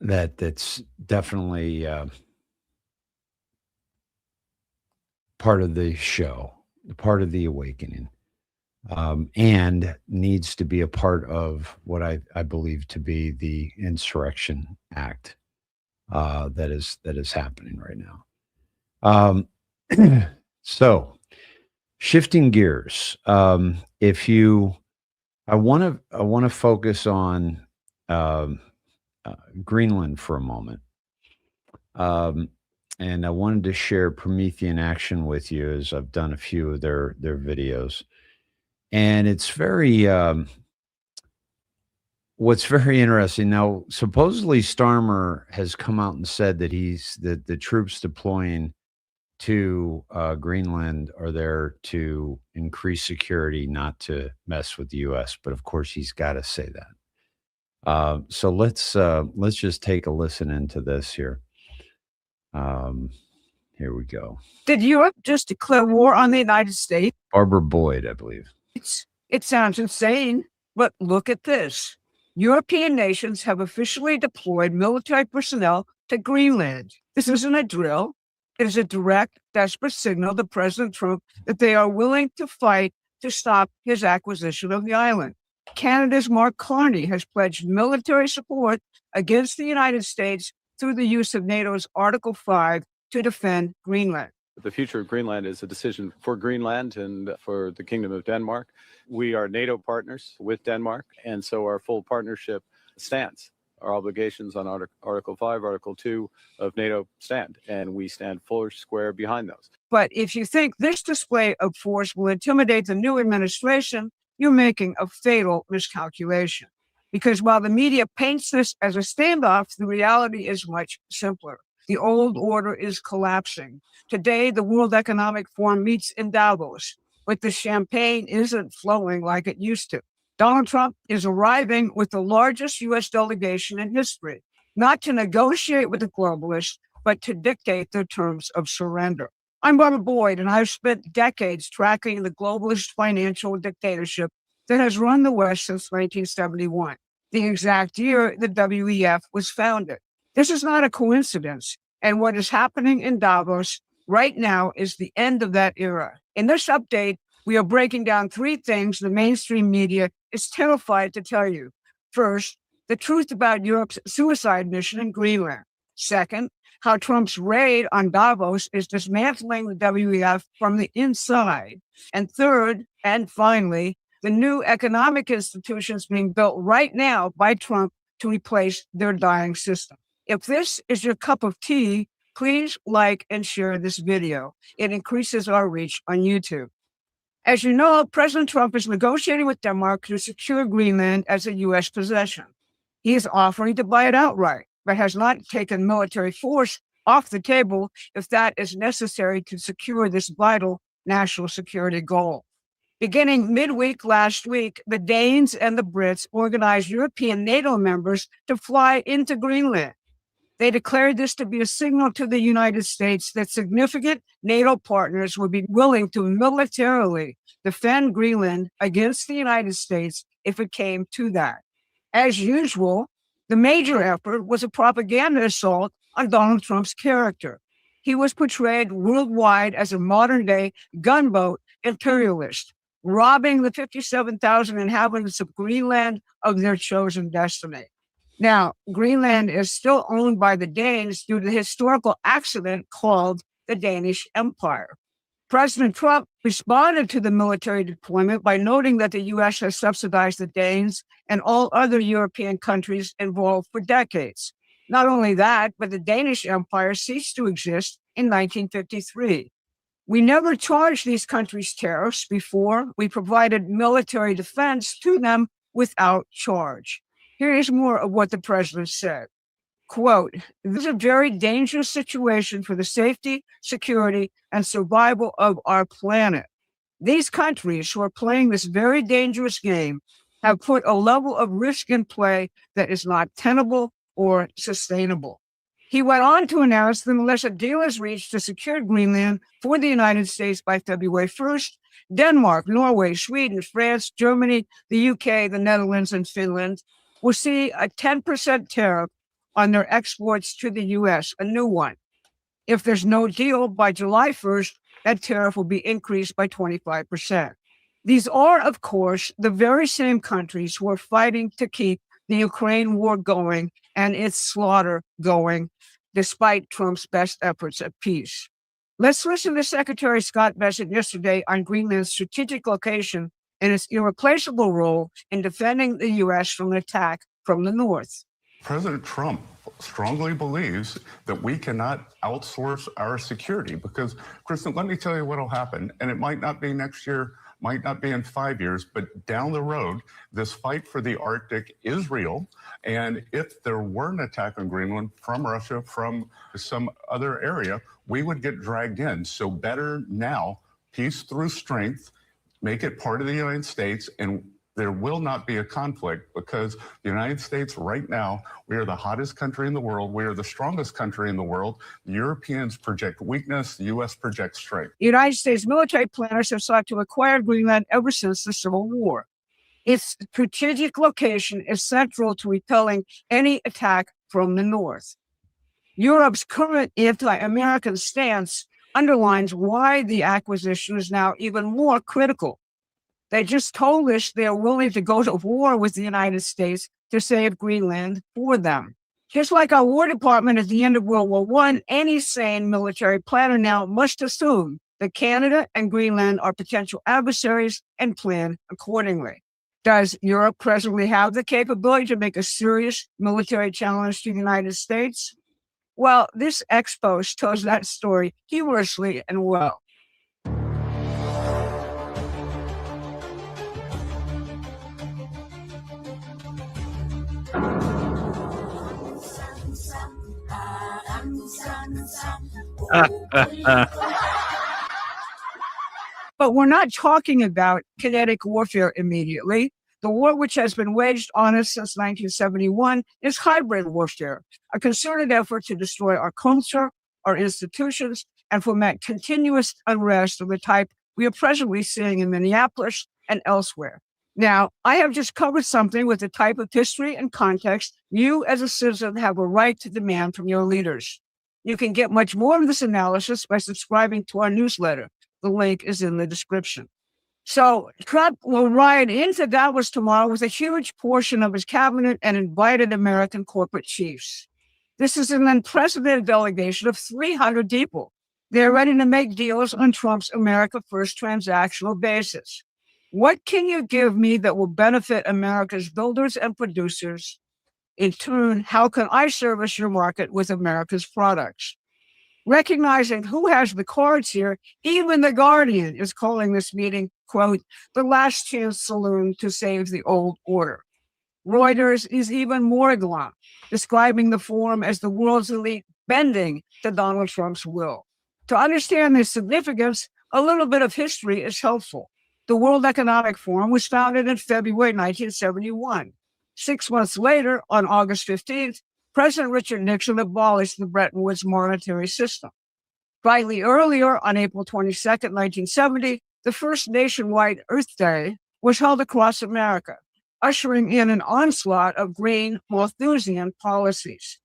Speaker 3: that's definitely, part of the show, part of the awakening, and needs to be a part of what I believe to be the insurrection act that is happening right now. So, shifting gears, I want to focus on Greenland for a moment. And I wanted to share Promethean Action with you, as I've done a few of their videos. And it's very, what's very interesting. Now, supposedly Starmer has come out and said that the troops deploying to Greenland are there to increase security, not to mess with the U.S. But of course, he's got to say that. So let's just take a listen into this here. Here we go.
Speaker 20: Did Europe just declare war on the United States?
Speaker 3: Barbara Boyd, I believe.
Speaker 20: It sounds insane, but look at this. European nations have officially deployed military personnel to Greenland. This isn't a drill. It is a direct, desperate signal to President Trump that they are willing to fight to stop his acquisition of the island. Canada's Mark Carney has pledged military support against the United States through the use of NATO's Article 5 to defend Greenland.
Speaker 21: The future of Greenland is a decision for Greenland and for the Kingdom of Denmark. We are NATO partners with Denmark, and so our full partnership stands. Our obligations on Article 5, Article 2 of NATO stand, and we stand full square behind those.
Speaker 20: But if you think this display of force will intimidate the new administration, you're making a fatal miscalculation. Because while the media paints this as a standoff, the reality is much simpler. The old order is collapsing. Today, the World Economic Forum meets in Davos, but the champagne isn't flowing like it used to. Donald Trump is arriving with the largest U.S. delegation in history, not to negotiate with the globalists, but to dictate their terms of surrender. I'm Barbara Boyd, and I've spent decades tracking the globalist financial dictatorship that has run the West since 1971, the exact year the WEF was founded. This is not a coincidence, and what is happening in Davos right now is the end of that era. In this update, We are breaking down 3 things the mainstream media is terrified to tell you. First, the truth about Europe's suicide mission in Greenland. Second, how Trump's raid on Davos is dismantling the WEF from the inside. And third, and finally, the new economic institutions being built right now by Trump to replace their dying system. If this is your cup of tea, please like and share this video. It increases our reach on YouTube. As you know, President Trump is negotiating with Denmark to secure Greenland as a U.S. possession. He is offering to buy it outright, but has not taken military force off the table if that is necessary to secure this vital national security goal. Beginning midweek last week, the Danes and the Brits organized European NATO members to fly into Greenland. They declared this to be a signal to the United States that significant NATO partners would be willing to militarily defend Greenland against the United States if it came to that. As usual, the major effort was a propaganda assault on Donald Trump's character. He was portrayed worldwide as a modern-day gunboat imperialist, robbing the 57,000 inhabitants of Greenland of their chosen destiny. Now, Greenland is still owned by the Danes due to the historical accident called the Danish Empire. President Trump responded to the military deployment by noting that the U.S. has subsidized the Danes and all other European countries involved for decades. Not only that, but the Danish Empire ceased to exist in 1953. We never charged these countries terrorists before. We provided military defense to them without charge. Here is more of what the president said. Quote, "This is a very dangerous situation for the safety, security, and survival of our planet. These countries who are playing this very dangerous game have put a level of risk in play that is not tenable or sustainable." He went on to announce that unless a deal is reached to secure Greenland for the United States by February 1st, Denmark, Norway, Sweden, France, Germany, the UK, the Netherlands, and Finland will see a 10% tariff on their exports to the U.S., a new one. If there's no deal by July 1st, that tariff will be increased by 25%. These are, of course, the very same countries who are fighting to keep the Ukraine war going and its slaughter going, despite Trump's best efforts at peace. Let's listen to Secretary Scott Bessent yesterday on Greenland's strategic location and its irreplaceable role in defending the U.S. from an attack from the north.
Speaker 1: President Trump strongly believes that we cannot outsource our security because, Kristen, let me tell you what will happen, and it might not be next year, might not be in 5 years, but down the road, this fight for the Arctic is real. And if there were an attack on Greenland from Russia, from some other area, we would get dragged in. So better now, peace through strength, make it part of the United States, and there will not be a conflict because the United States right now, we are the hottest country in the world. We are the strongest country in the world. The Europeans project weakness. The U.S. projects strength.
Speaker 20: The United States military planners have sought to acquire Greenland ever since the Civil War. Its strategic location is central to repelling any attack from the north. Europe's current anti-American stance underlines why the acquisition is now even more critical. They just told us they are willing to go to war with the United States to save Greenland for them. Just like our War Department at the end of World War I, any sane military planner now must assume that Canada and Greenland are potential adversaries and plan accordingly. Does Europe presently have the capability to make a serious military challenge to the United States? Well, this ex-post tells that story humorously and well. But we're not talking about kinetic warfare immediately. The war which has been waged on us since 1971 is hybrid warfare, a concerted effort to destroy our culture, our institutions, and foment continuous unrest of the type we are presently seeing in Minneapolis and elsewhere. Now, I have just covered something with the type of history and context you as a citizen have a right to demand from your leaders. You can get much more of this analysis by subscribing to our newsletter. The link is in the description. So Trump will ride into Davos tomorrow with a huge portion of his cabinet and invited American corporate chiefs. This is an unprecedented delegation of 300 people. They're ready to make deals on Trump's America First transactional basis. What can you give me that will benefit America's builders and producers? In turn, how can I service your market with America's products? Recognizing who has the cards here, even The Guardian is calling this meeting, quote, the last chance saloon to save the old order. Reuters is even more glum, describing the forum as the world's elite bending to Donald Trump's will. To understand this significance, a little bit of history is helpful. The World Economic Forum was founded in February 1971. 6 months later, on August 15th, President Richard Nixon abolished the Bretton Woods monetary system. Slightly earlier, on April 22, 1970, the first nationwide Earth Day was held across America, ushering in an onslaught of green Malthusian policies.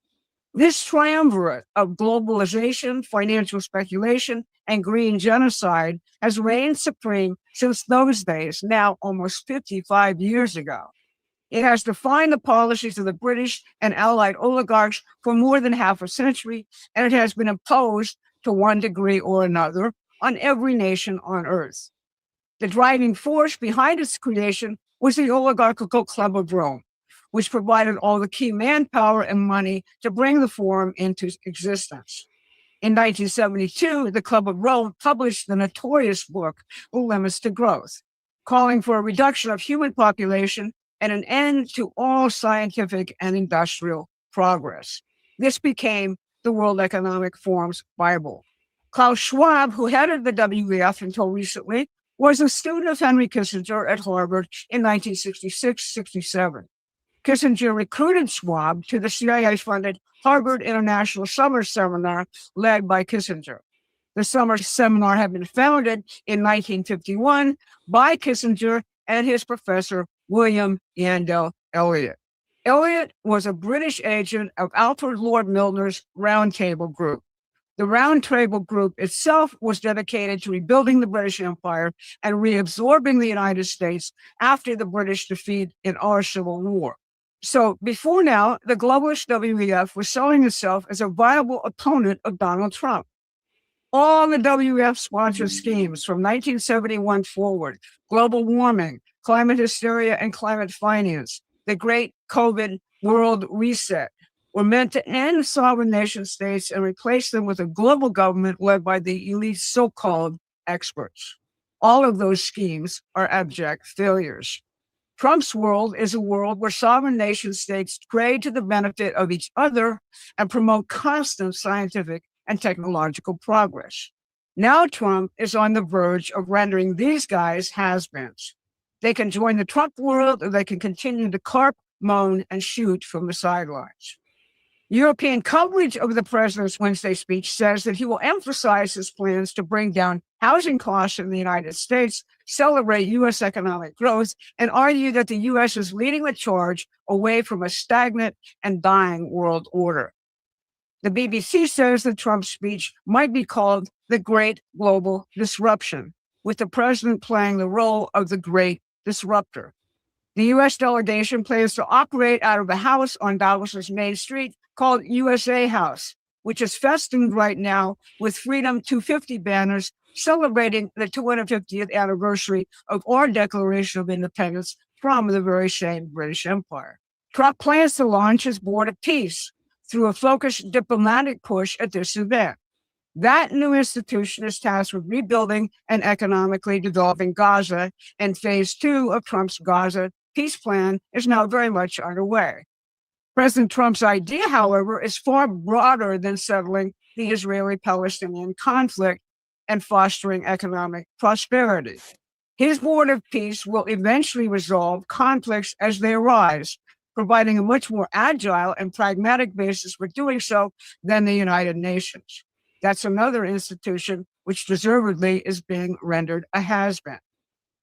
Speaker 20: This triumvirate of globalization, financial speculation, and green genocide has reigned supreme since those days, now almost 55 years ago. It has defined the policies of the British and Allied oligarchs for more than half a century, and it has been imposed to one degree or another on every nation on Earth. The driving force behind its creation was the oligarchical Club of Rome, which provided all the key manpower and money to bring the forum into existence. In 1972, the Club of Rome published the notorious book, Limits to Growth, calling for a reduction of human population and an end to all scientific and industrial progress. This became the World Economic Forum's Bible. Klaus Schwab, who headed the WEF until recently, was a student of Henry Kissinger at Harvard in 1966-67. Kissinger recruited Schwab to the CIA-funded Harvard International Summer Seminar led by Kissinger. The Summer Seminar had been founded in 1951 by Kissinger and his professor, William Yandell Elliott. Elliott was a British agent of Alfred Lord Milner's Round Table Group. The Round Table Group itself was dedicated to rebuilding the British Empire and reabsorbing the United States after the British defeat in our Civil War. So before now, the globalist WEF was selling itself as a viable opponent of Donald Trump. All the WEF sponsored schemes from 1971 forward, global warming, climate hysteria, and climate finance, the great COVID world reset, were meant to end sovereign nation states and replace them with a global government led by the elite so-called experts. All of those schemes are abject failures. Trump's world is a world where sovereign nation states trade to the benefit of each other and promote constant scientific and technological progress. Now Trump is on the verge of rendering these guys has-beens. They can join the Trump world, or they can continue to carp, moan, and shoot from the sidelines. European coverage of the president's Wednesday speech says that he will emphasize his plans to bring down housing costs in the United States, celebrate U.S. economic growth, and argue that the U.S. is leading the charge away from a stagnant and dying world order. The BBC says that Trump's speech might be called the Great Global Disruption, with the president playing the role of the Great Disruptor. The U.S. delegation plans to operate out of the house on Davos's main street called USA House, which is festooned right now with Freedom 250 banners celebrating the 250th anniversary of our Declaration of Independence from the very same British Empire. Trump plans to launch his Board of Peace through a focused diplomatic push at this event. That new institution is tasked with rebuilding and economically developing Gaza, and phase 2 of Trump's Gaza peace plan is now very much underway. President Trump's idea, however, is far broader than settling the Israeli-Palestinian conflict and fostering economic prosperity. His Board of Peace will eventually resolve conflicts as they arise, providing a much more agile and pragmatic basis for doing so than the United Nations. That's another institution which deservedly is being rendered a has-been.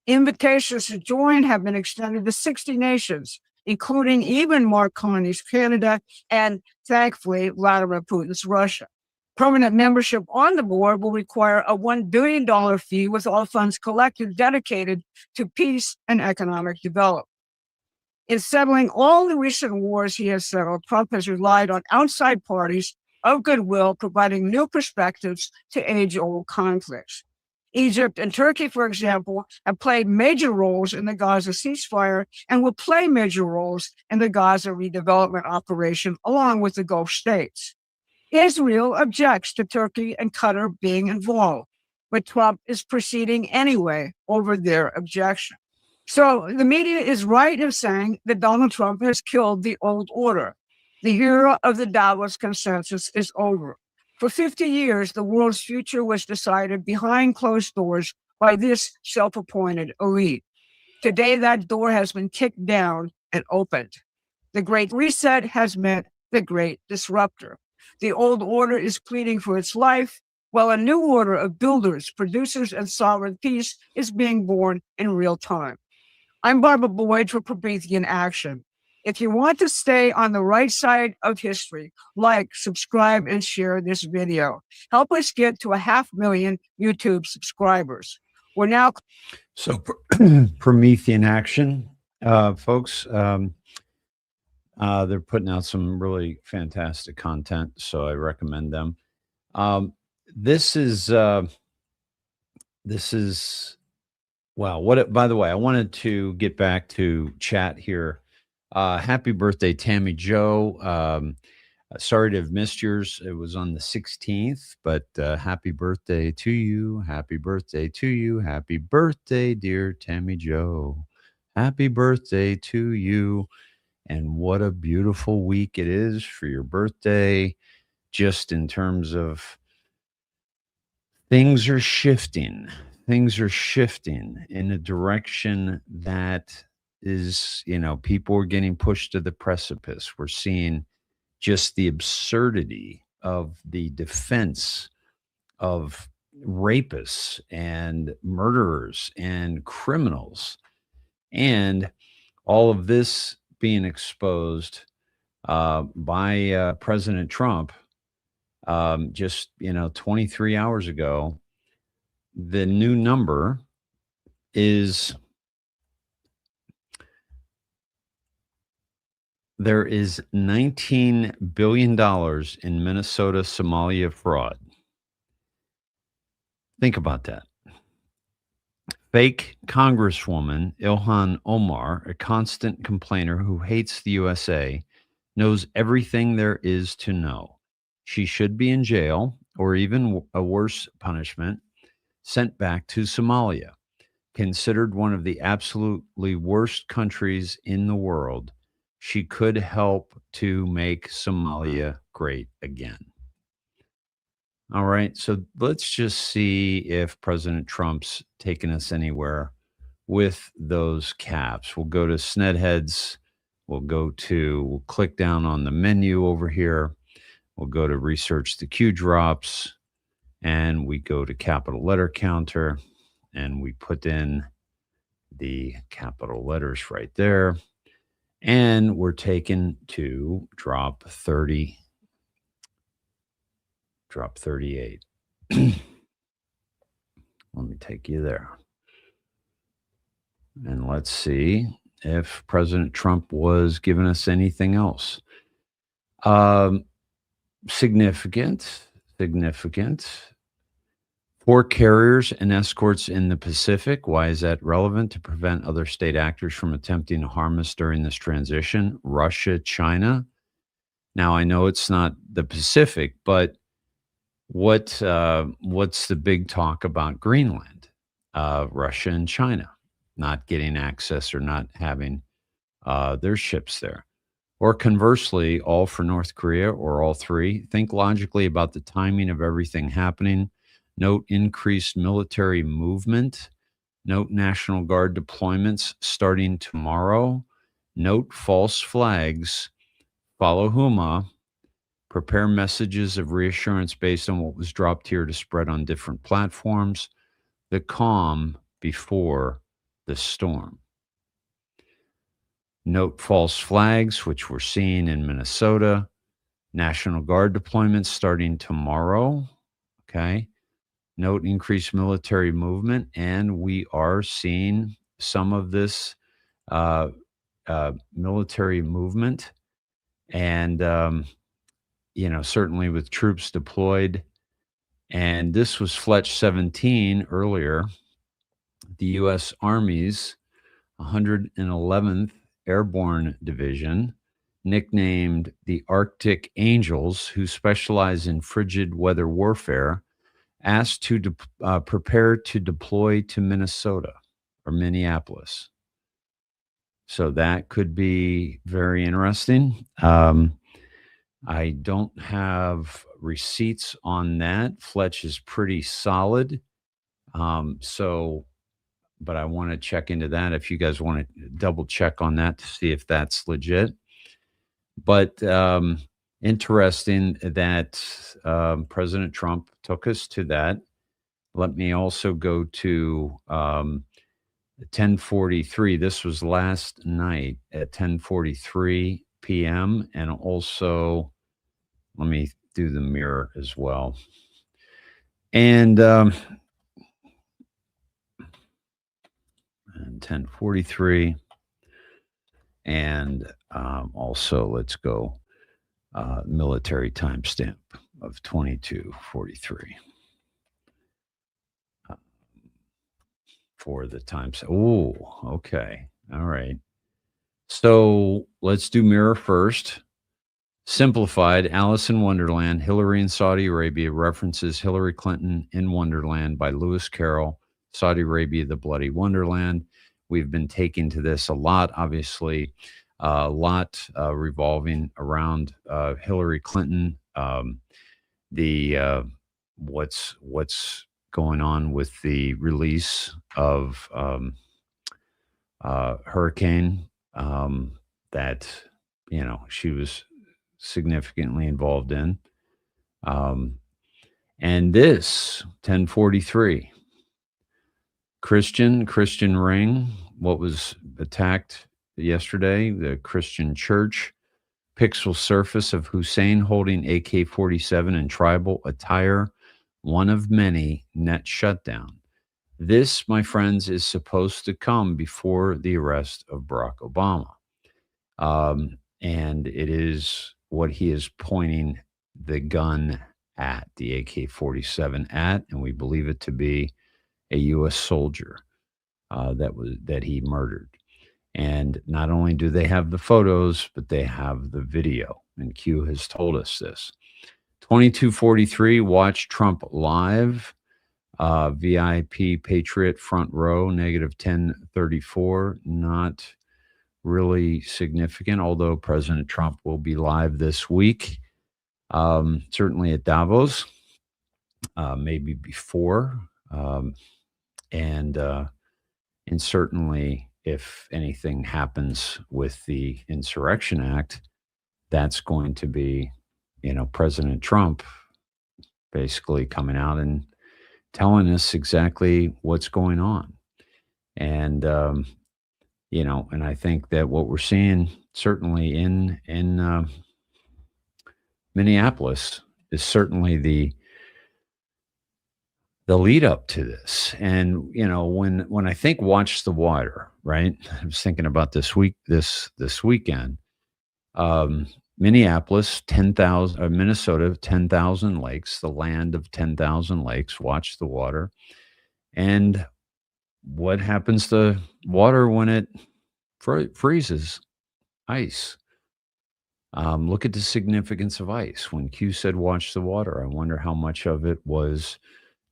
Speaker 20: Invitations to join have been extended to 60 nations, including even Mark Carney's Canada and, thankfully, Vladimir Putin's Russia. Permanent membership on the board will require a $1 billion fee with all funds collected dedicated to peace and economic development. In settling all the recent wars he has settled, Trump has relied on outside parties of goodwill, providing new perspectives to age-old conflicts. Egypt and Turkey, for example, have played major roles in the Gaza ceasefire and will play major roles in the Gaza redevelopment operation, along with the Gulf states. Israel objects to Turkey and Qatar being involved, but Trump is proceeding anyway over their objection. So the media is right in saying that Donald Trump has killed the old order. The era of the Davos consensus is over. For 50 years, the world's future was decided behind closed doors by this self-appointed elite. Today, that door has been kicked down and opened. The Great Reset has met the Great Disruptor. The old order is pleading for its life, while a new order of builders, producers, and sovereign peace is being born in real time. I'm Barbara Boyd for Promethean Action. If you want to stay on the right side of history, like, subscribe, and share this video. Help us get to 500,000 YouTube subscribers. We're now...
Speaker 3: So Promethean Action, folks, they're putting out some really fantastic content, so I recommend them. This is wow. By the way, I wanted to get back to chat here. Happy birthday, Tammy Joe. Sorry to have missed yours. It was on the 16th, but happy birthday to you. Happy birthday to you. Happy birthday, dear Tammy Joe. Happy birthday to you. And what a beautiful week it is for your birthday, just in terms of things are shifting. Things are shifting in a direction that is, people are getting pushed to the precipice. We're seeing just the absurdity of the defense of rapists and murderers and criminals, and all of this being exposed by President Trump just 23 hours ago. The new number is there is $19 billion in Minnesota Somalia fraud. Think about that. Fake Congresswoman Ilhan Omar, a constant complainer who hates the USA, knows everything there is to know. She should be in jail, or even a worse punishment, sent back to Somalia. Considered one of the absolutely worst countries in the world, she could help to make Somalia great again. All right, so let's just see if President Trump's taken us anywhere with those caps. We'll go to Snedheads. We'll click down on the menu over here. We'll go to research the Q drops, and we go to capital letter counter, and we put in the capital letters right there. And we're taken to drop 30. Drop 38. Let me take you there. And let's see if President Trump was giving us anything else. Significant. 4 carriers and escorts in the Pacific. Why is that relevant? To prevent other state actors from attempting to harm us during this transition. Russia, China. Now, I know it's not the Pacific, but what's the big talk about Greenland? Russia and China not getting access or not having their ships there. Or conversely, all for North Korea or all three. Think logically about the timing of everything happening. Note increased military movement. Note National Guard deployments starting tomorrow. Note false flags. Follow Huma. Prepare messages of reassurance based on what was dropped here to spread on different platforms. The calm before the storm. Note false flags, which we're seeing in Minnesota. National Guard deployments starting tomorrow. Okay. Note increased military movement, and we are seeing some of this military movement, and certainly with troops deployed. And this was Fletch 17 earlier. The U.S. Army's 111th Airborne Division, nicknamed the Arctic Angels, who specialize in frigid weather warfare, asked to prepare to deploy to Minnesota or Minneapolis. So that could be very interesting. I don't have receipts on that. Fletch is pretty solid. But I want to check into that if you guys want to double check on that to see if that's legit. But interesting that President Trump took us to that. Let me also go to 10:43. This was last night at 10:43 p.m. And also, let me do the mirror as well. And 10:43. And also, let's go military timestamp of 22:43 for the times. Oh, okay. All right. So let's do mirror first. Simplified, Alice in Wonderland, Hillary in Saudi Arabia references Hillary Clinton in Wonderland by Lewis Carroll, Saudi Arabia, the Bloody Wonderland. We've been taking to this a lot, obviously, a lot revolving around Hillary Clinton. What's going on with the release of Hurricane that she was significantly involved in, and this 10:43. Christian ring, what was attacked yesterday, the Christian church. Pixel surface of Hussein holding AK-47 in tribal attire, one of many, net shutdown. This, my friends, is supposed to come before the arrest of Barack Obama. And it is what he is pointing the gun at, the AK-47 at, and we believe it to be a U.S. soldier that he murdered. And not only do they have the photos, but they have the video. And Q has told us this. 22:43, watch Trump live. VIP Patriot front row, negative 1034. Not really significant, although President Trump will be live this week. Certainly at Davos, maybe before. And certainly if anything happens with the Insurrection Act, that's going to be, President Trump basically coming out and telling us exactly what's going on. And, and I think that what we're seeing certainly in Minneapolis is certainly the lead up to this. And, when I think watch the water, right? I was thinking about this weekend, Minneapolis, 10,000, Minnesota, 10,000 lakes, the land of 10,000 lakes, watch the water. And what happens to water when it freezes? Ice. Look at the significance of ice. When Q said watch the water, I wonder how much of it was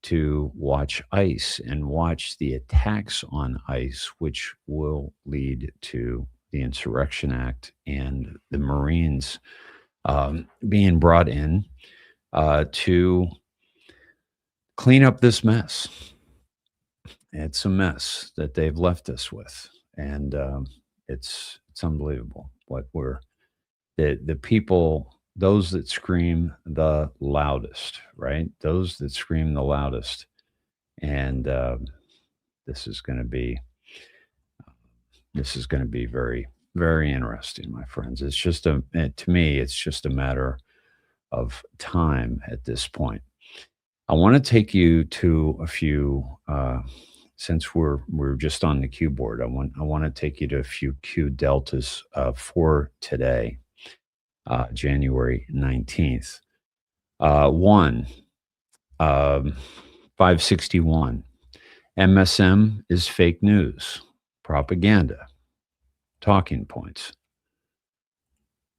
Speaker 3: to watch ice and watch the attacks on ice, which will lead to the Insurrection Act and the Marines being brought in to clean up this mess. It's a mess that they've left us with. And it's unbelievable what the people, those that scream the loudest, right? Those that scream the loudest. And this is going to be very, very interesting, my friends. It's just to me, it's just a matter time at this point. I want to take you to a few, since we're just on the Q board. I want to take you to a few Q deltas for today, January 19th. One, 561. MSM is fake news, propaganda, talking points.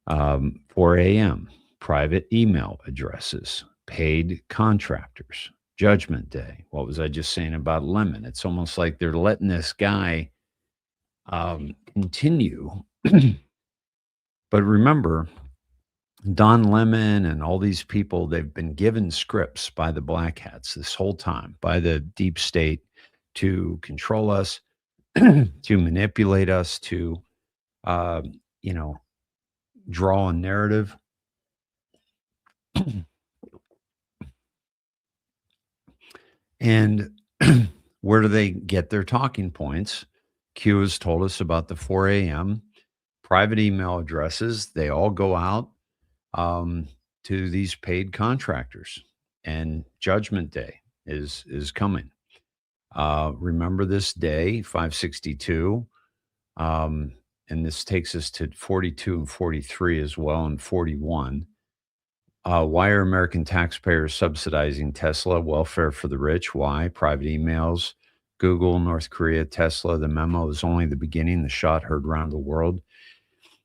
Speaker 3: 4 a.m. private email addresses, paid contractors, Judgment Day. What was I just saying about Lemon? It's almost like they're letting this guy continue. But remember, Don Lemon and all these people, they've been given scripts by the black hats this whole time, by the deep state, to control us, to manipulate us, to, draw a narrative. And where do they get their talking points? Q has told us about the 4 a.m. private email addresses. They all go out to these paid contractors, and Judgment Day is coming. Remember this day, 562, and this takes us to 42 and 43 as well, and 41. Why are American taxpayers subsidizing Tesla? Welfare for the rich. Why? Private emails, Google, North Korea, Tesla. The memo is only the beginning. The shot heard around the world.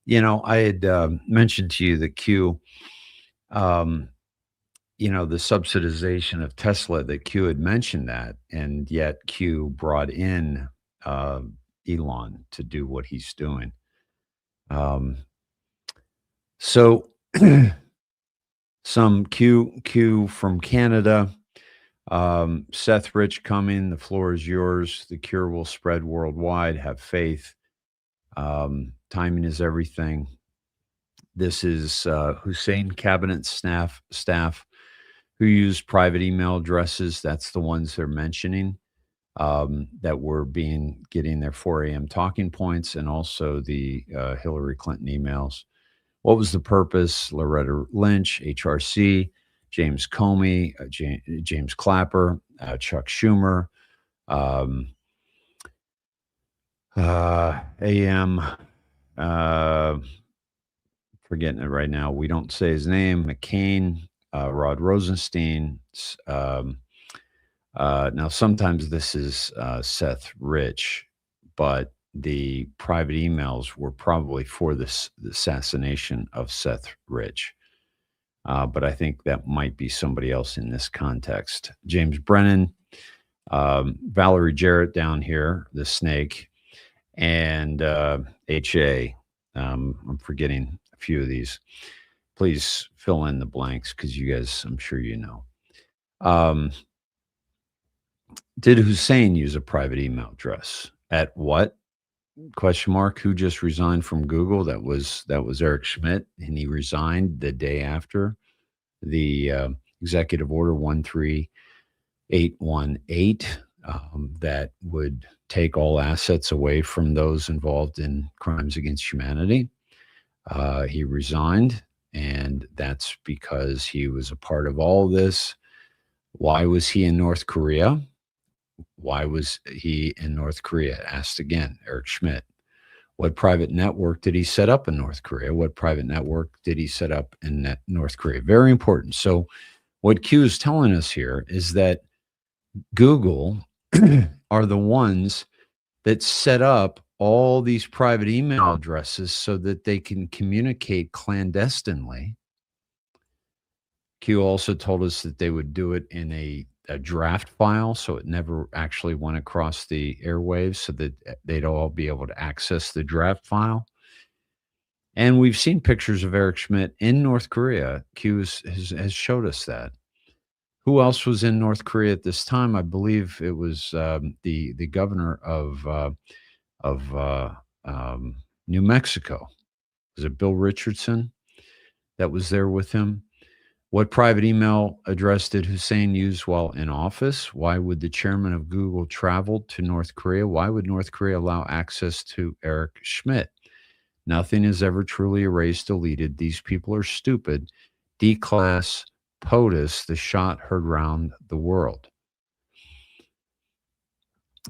Speaker 3: I had mentioned to you that Q, the subsidization of Tesla, that Q had mentioned that, and yet Q brought in Elon to do what he's doing. So some Q from Canada. Seth Rich coming. The floor is yours. The cure will spread worldwide. Have faith. Timing is everything. This is Hussein cabinet staff who use private email addresses. That's the ones they're mentioning that were getting their 4 a.m. talking points, and also the Hillary Clinton emails. What was the purpose? Loretta Lynch, HRC, James Comey, James Clapper, Chuck Schumer, AM, forgetting it right now. We don't say his name. McCain, Rod Rosenstein. Now, sometimes this is Seth Rich, but the private emails were probably for the assassination of Seth Rich. But I think that might be somebody else in this context. James Brennan, Valerie Jarrett down here, the snake, and HA. I'm forgetting a few of these. Please fill in the blanks because you guys, I'm sure you know. Did Hussein use a private email address? At what? Question mark. Who just resigned from Google? That was Eric Schmidt, and he resigned the day after the executive order 13818 that would take all assets away from those involved in crimes against humanity. He resigned, and that's because he was a part of all this. Why was he in North Korea? Why was he in North Korea? Asked again, Eric Schmidt. What private network did he set up in North Korea? What private network did he set up in North Korea? Very important. So what Q is telling us here is that Google are the ones that set up all these private email addresses so that they can communicate clandestinely. Q also told us that they would do it in a draft file, so it never actually went across the airwaves, so that they'd all be able to access the draft file. And we've seen pictures of Eric Schmidt in North Korea. Q has showed us that. Who else was in North Korea at this time? I believe it was the governor of New Mexico. Was it Bill Richardson that was there with him? What private email address did Hussein use while in office? Why would the chairman of Google travel to North Korea? Why would North Korea allow access to Eric Schmidt? Nothing is ever truly erased, deleted. These people are stupid. D-class POTUS, the shot heard round the world.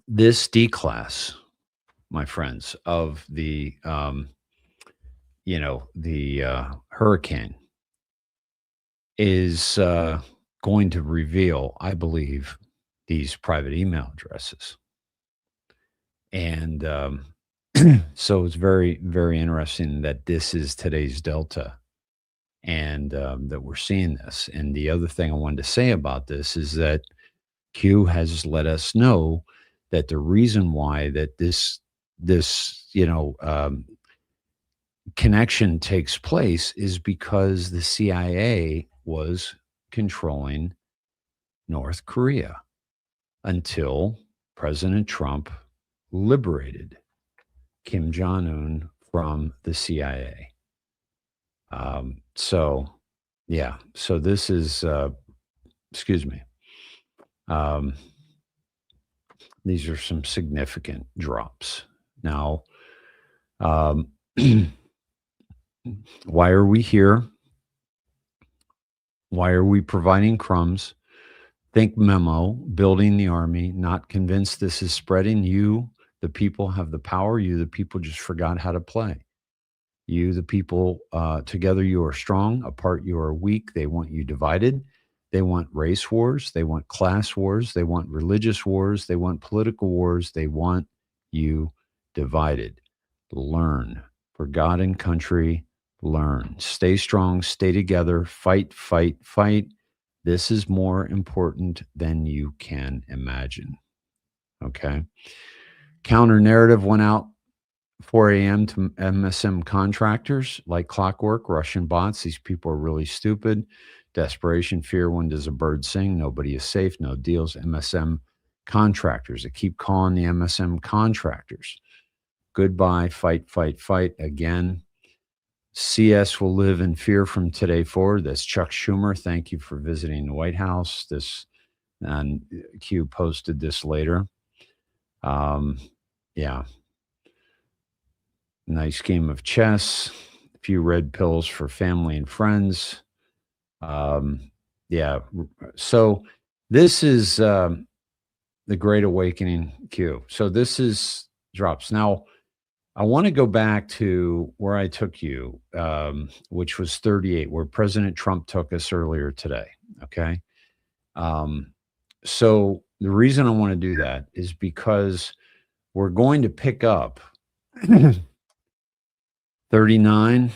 Speaker 3: This D-class, my friends, of the, hurricane is going to reveal, I believe, these private email addresses. And so it's very, very interesting that this is today's Delta and that we're seeing this. And the other thing I wanted to say about this is that Q has let us know that the reason why that this connection takes place is because the CIA was controlling North Korea until President Trump liberated Kim Jong-un from the CIA. So this is, these are some significant drops. Now, why are we here? Why are we providing crumbs? Think memo, building the army, not convinced this is spreading. You, the people, have the power. You, the people, just forgot how to play. You, the people, together you are strong. Apart you are weak. They want you divided. They want race wars. They want class wars. They want religious wars. They want political wars. They want you divided. Learn. For God and country, learn. Stay strong. Stay together. Fight, fight, fight. This is more important than you can imagine. Okay. Counter narrative went out 4 a.m. to MSM contractors like clockwork, Russian bots. These people are really stupid. Desperation, fear. When does a bird sing? Nobody is safe. No deals. MSM contractors. They keep calling the MSM contractors. Goodbye. Fight, fight, fight. Again. CS will live in fear from today forward. That's Chuck Schumer. Thank you for visiting the White House. This, and Q posted this later. Yeah. Nice game of chess. A few red pills for family and friends. Yeah. So this is the Great Awakening, Q. So this is drops. Now, I want to go back to where I took you, which was 38, where President Trump took us earlier today. Okay. So the reason I want to do that is because we're going to pick up 39,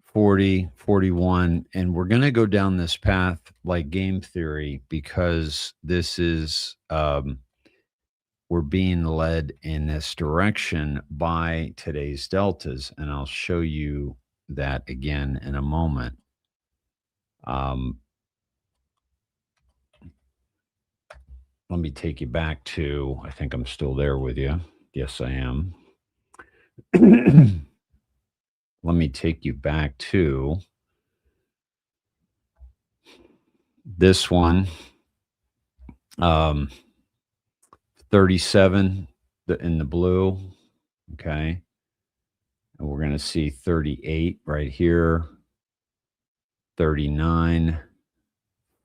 Speaker 3: 40, 41, and we're going to go down this path like game theory because this is, we're being led in this direction by today's deltas, and I'll show you that again in a moment. Let me take you back to, I think I'm still there with you. Yes, I am. Let me take you back to this one. 37 in the blue. Okay. And we're going to see 38 right here. 39,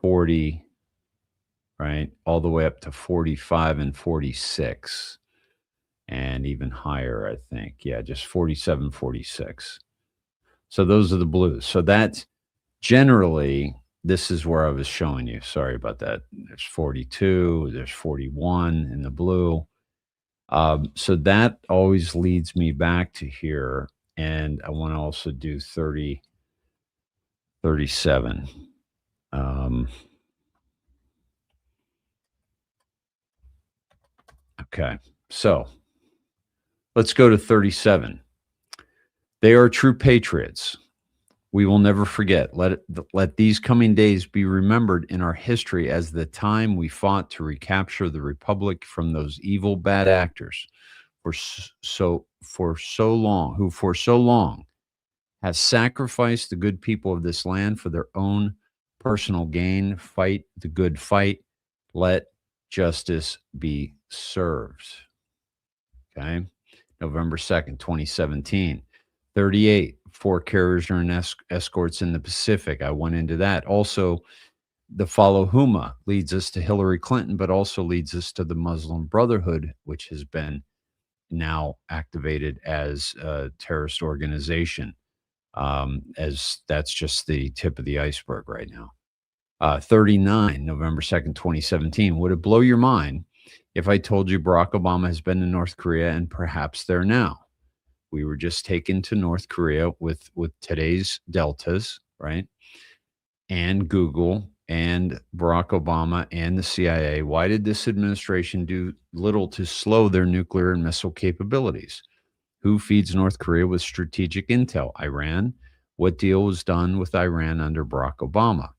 Speaker 3: 40, right? All the way up to 45 and 46. And even higher, I think. Yeah, just 47, 46. So those are the blues. So that's generally, this is where I was showing you. Sorry about that. There's 42, there's 41 in the blue. So that always leads me back to here. And I want to also do 30, 37. Okay, so let's go to 37. They are true patriots. We will never forget. Let these coming days be remembered in our history as the time we fought to recapture the republic from those evil bad actors who for so long has sacrificed the good people of this land for their own personal gain. Fight the good fight. Let justice be served. Okay. November 2nd, 2017. 38, 4 carriers are in escorts in the Pacific. I went into that. Also, the follow Huma leads us to Hillary Clinton, but also leads us to the Muslim Brotherhood, which has been now activated as a terrorist organization. As that's just the tip of the iceberg right now. 39, November 2nd, 2017. Would it blow your mind if I told you Barack Obama has been to North Korea and perhaps there now? We were just taken to North Korea with today's Deltas, right? And Google and Barack Obama and the CIA. Why did this administration do little to slow their nuclear and missile capabilities? Who feeds North Korea with strategic intel? Iran. What deal was done with Iran under Barack Obama?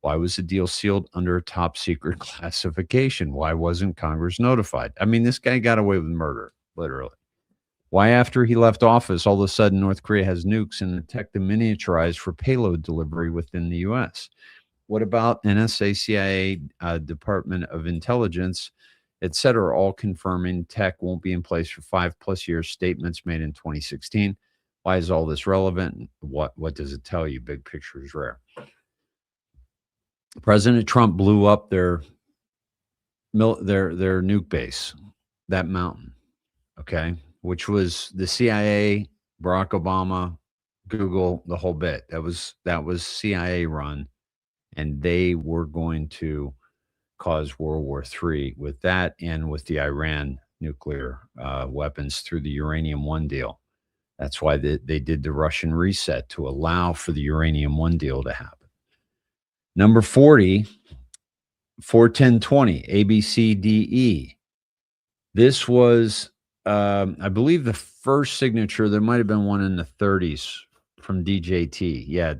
Speaker 3: Why was the deal sealed under a top secret classification? Why wasn't Congress notified? I mean, this guy got away with murder, literally. Why, after he left office, all of a sudden North Korea has nukes and the tech to miniaturize for payload delivery within the U.S.? What about NSA, CIA, Department of Intelligence, et cetera, all confirming tech won't be in place for 5+ years, statements made in 2016? Why is all this relevant? What does it tell you? Big picture is rare. President Trump blew up their nuke base, that mountain, okay, which was the CIA, Barack Obama, Google, the whole bit. That was CIA run, and they were going to cause World War III with that and with the Iran nuclear weapons through the Uranium One deal. That's why they did the Russian reset, to allow for the Uranium One deal to happen. Number 40, 41020, ABCDE. This was, I believe, the first signature. There might have been one in the 30s from DJT. Yeah.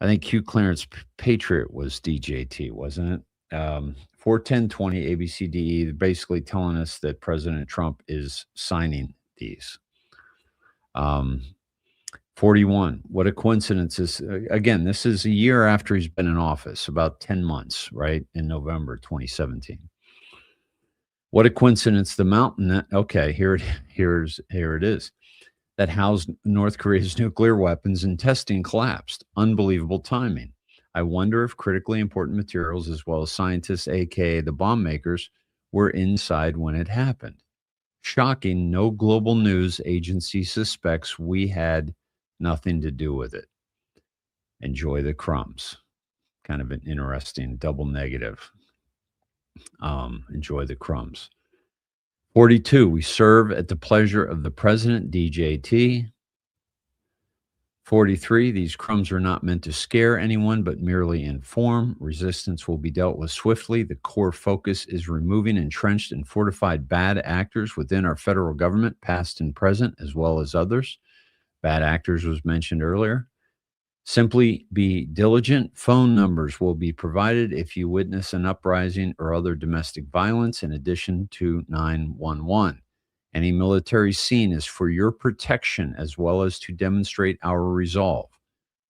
Speaker 3: I think Q Clarence Patriot was DJT, wasn't it? 41020, ABCDE, basically telling us that President Trump is signing these. 41. What a coincidence is. Again, this is a year after he's been in office, about 10 months, right? In November 2017. What a coincidence. The mountain that, okay, here it is, that housed North Korea's nuclear weapons and testing collapsed. Unbelievable timing. I wonder if critically important materials, as well as scientists, aka the bomb makers, were inside when it happened. Shocking. No global news agency suspects we had nothing to do with it. Enjoy the crumbs. Kind of an interesting double negative. Enjoy the crumbs. 42. We serve at the pleasure of the president, DJT. 43. These crumbs are not meant to scare anyone, but merely inform. Resistance will be dealt with swiftly. The core focus is removing entrenched and fortified bad actors within our federal government, past and present, as well as others. Bad actors was mentioned earlier. Simply be diligent. Phone numbers will be provided if you witness an uprising or other domestic violence, in addition to 911. Any military scene is for your protection as well as to demonstrate our resolve.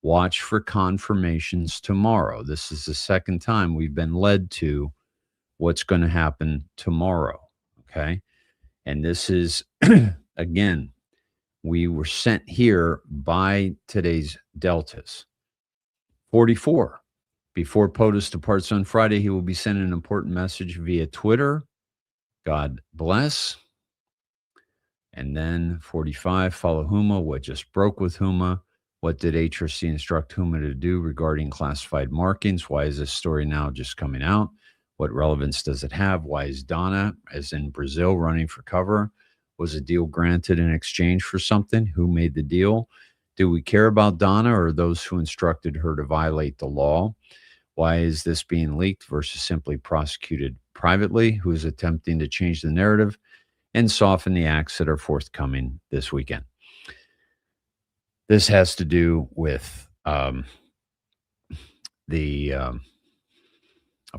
Speaker 3: Watch for confirmations tomorrow. This is the second time we've been led to what's going to happen tomorrow. Okay. And this is, again, we were sent here by today's Deltas. 44. Before POTUS departs on Friday, he will be sending an important message via Twitter. God bless. And then 45, follow Huma. What just broke with Huma? What did HRC instruct Huma to do regarding classified markings? Why is this story now just coming out? What relevance does it have? Why is Donna, as in Brazil, running for cover? Was a deal granted in exchange for something? Who made the deal? Do we care about Donna or those who instructed her to violate the law? Why is this being leaked versus simply prosecuted privately? Who is attempting to change the narrative and soften the acts that are forthcoming this weekend? This has to do with of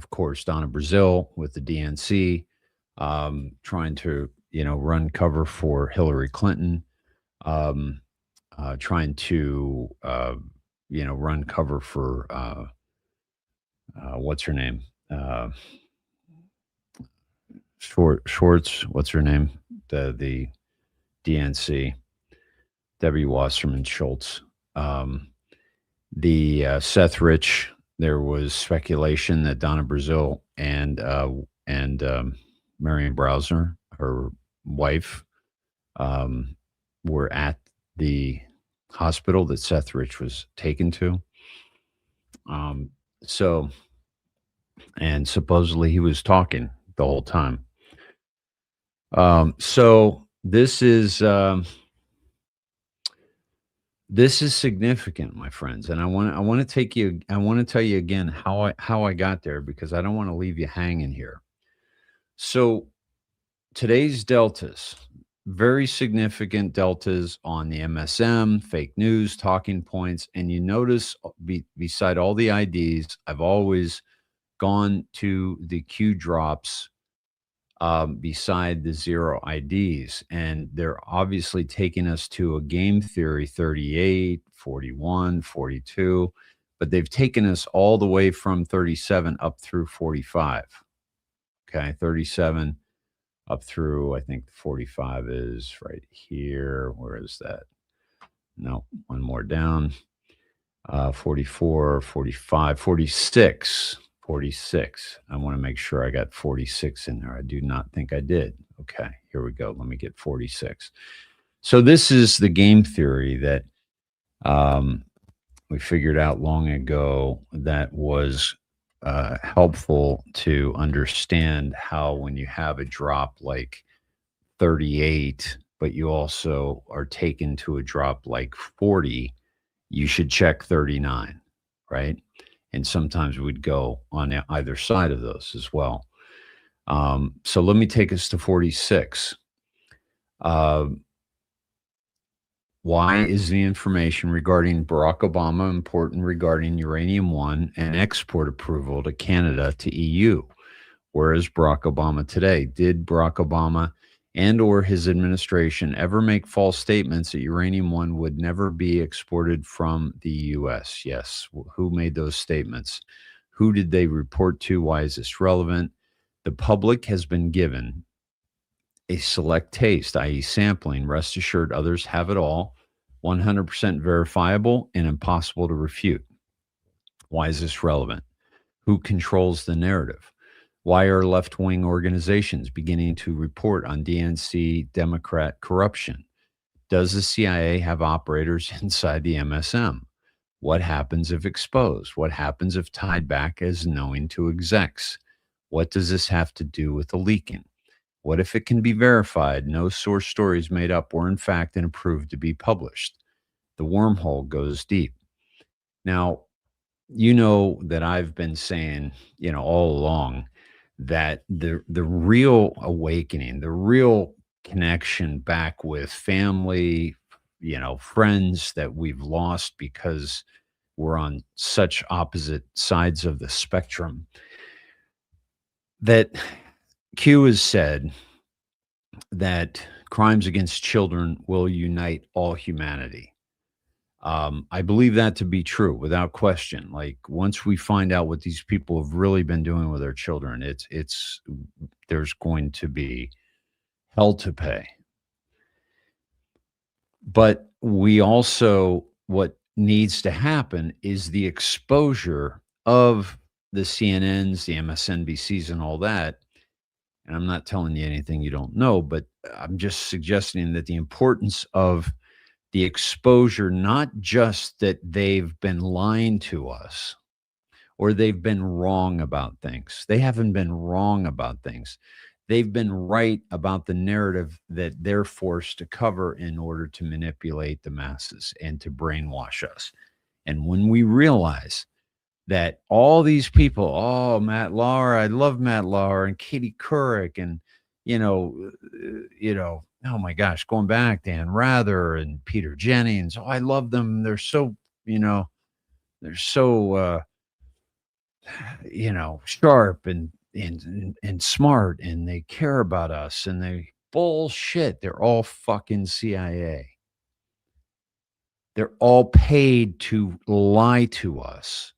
Speaker 3: course, Donna Brazil with the DNC, trying to, run cover for Hillary Clinton, trying to, run cover for, what's her name? Schwartz, what's her name? The DNC, Debbie Wasserman Schultz. The Seth Rich, there was speculation that Donna Brazil and Marion Browser, her wife, were at the hospital that Seth Rich was taken to. And supposedly he was talking the whole time. So this is significant, my friends, and I want to take you. I want to tell you again how I got there, because I don't want to leave you hanging here. So today's deltas, very significant deltas on the MSM, fake news, talking points, and you notice beside all the IDs, I've always gone to the Q drops beside the zero IDs. And they're obviously taking us to a game theory 38, 41, 42, but they've taken us all the way from 37 up through 45. Okay, 37 up through, I think 45 is right here. Where is that? No, one more down. 44, 45, 46. 46. I want to make sure I got 46 in there. I do not think I did. Okay, here we go. Let me get 46. So this is the game theory that we figured out long ago that was helpful to understand how when you have a drop like 38, but you also are taken to a drop like 40, you should check 39, right? And sometimes we'd go on either side of those as well. So let me take us to 46. Why is the information regarding Barack Obama important regarding Uranium One and export approval to Canada to EU? Where is Barack Obama today? Did Barack Obama and or his administration ever make false statements that Uranium One would never be exported from the U.S.? Yes. Who made those statements? Who did they report to? Why is this relevant? The public has been given a select taste, i.e. sampling. Rest assured, others have it all. 100% verifiable and impossible to refute. Why is this relevant? Who controls the narrative? Why are left-wing organizations beginning to report on DNC Democrat corruption? Does the CIA have operators inside the MSM? What happens if exposed? What happens if tied back as knowing to execs? What does this have to do with the leaking? What if it can be verified, no source stories made up were in fact and approved to be published? The wormhole goes deep. Now, you know that I've been saying, all along, that the real awakening, the real connection back with family, friends that we've lost because we're on such opposite sides of the spectrum, that Q has said that crimes against children will unite all humanity. I believe that to be true without question. Like, once we find out what these people have really been doing with their children, there's going to be hell to pay. But we also, what needs to happen is the exposure of the CNNs, the MSNBCs, and all that. And I'm not telling you anything you don't know, but I'm just suggesting that the importance of the exposure, not just that they've been lying to us or they've been wrong about things. They haven't been wrong about things. They've been right about the narrative that they're forced to cover in order to manipulate the masses and to brainwash us. And when we realize that all these people, Matt Lauer, I love Matt Lauer, and Katie Couric, and oh my gosh, going back, Dan Rather and Peter Jennings. I love them. They're so, sharp and smart, and they care about us, and they bullshit. They're all fucking CIA. They're all paid to lie to us.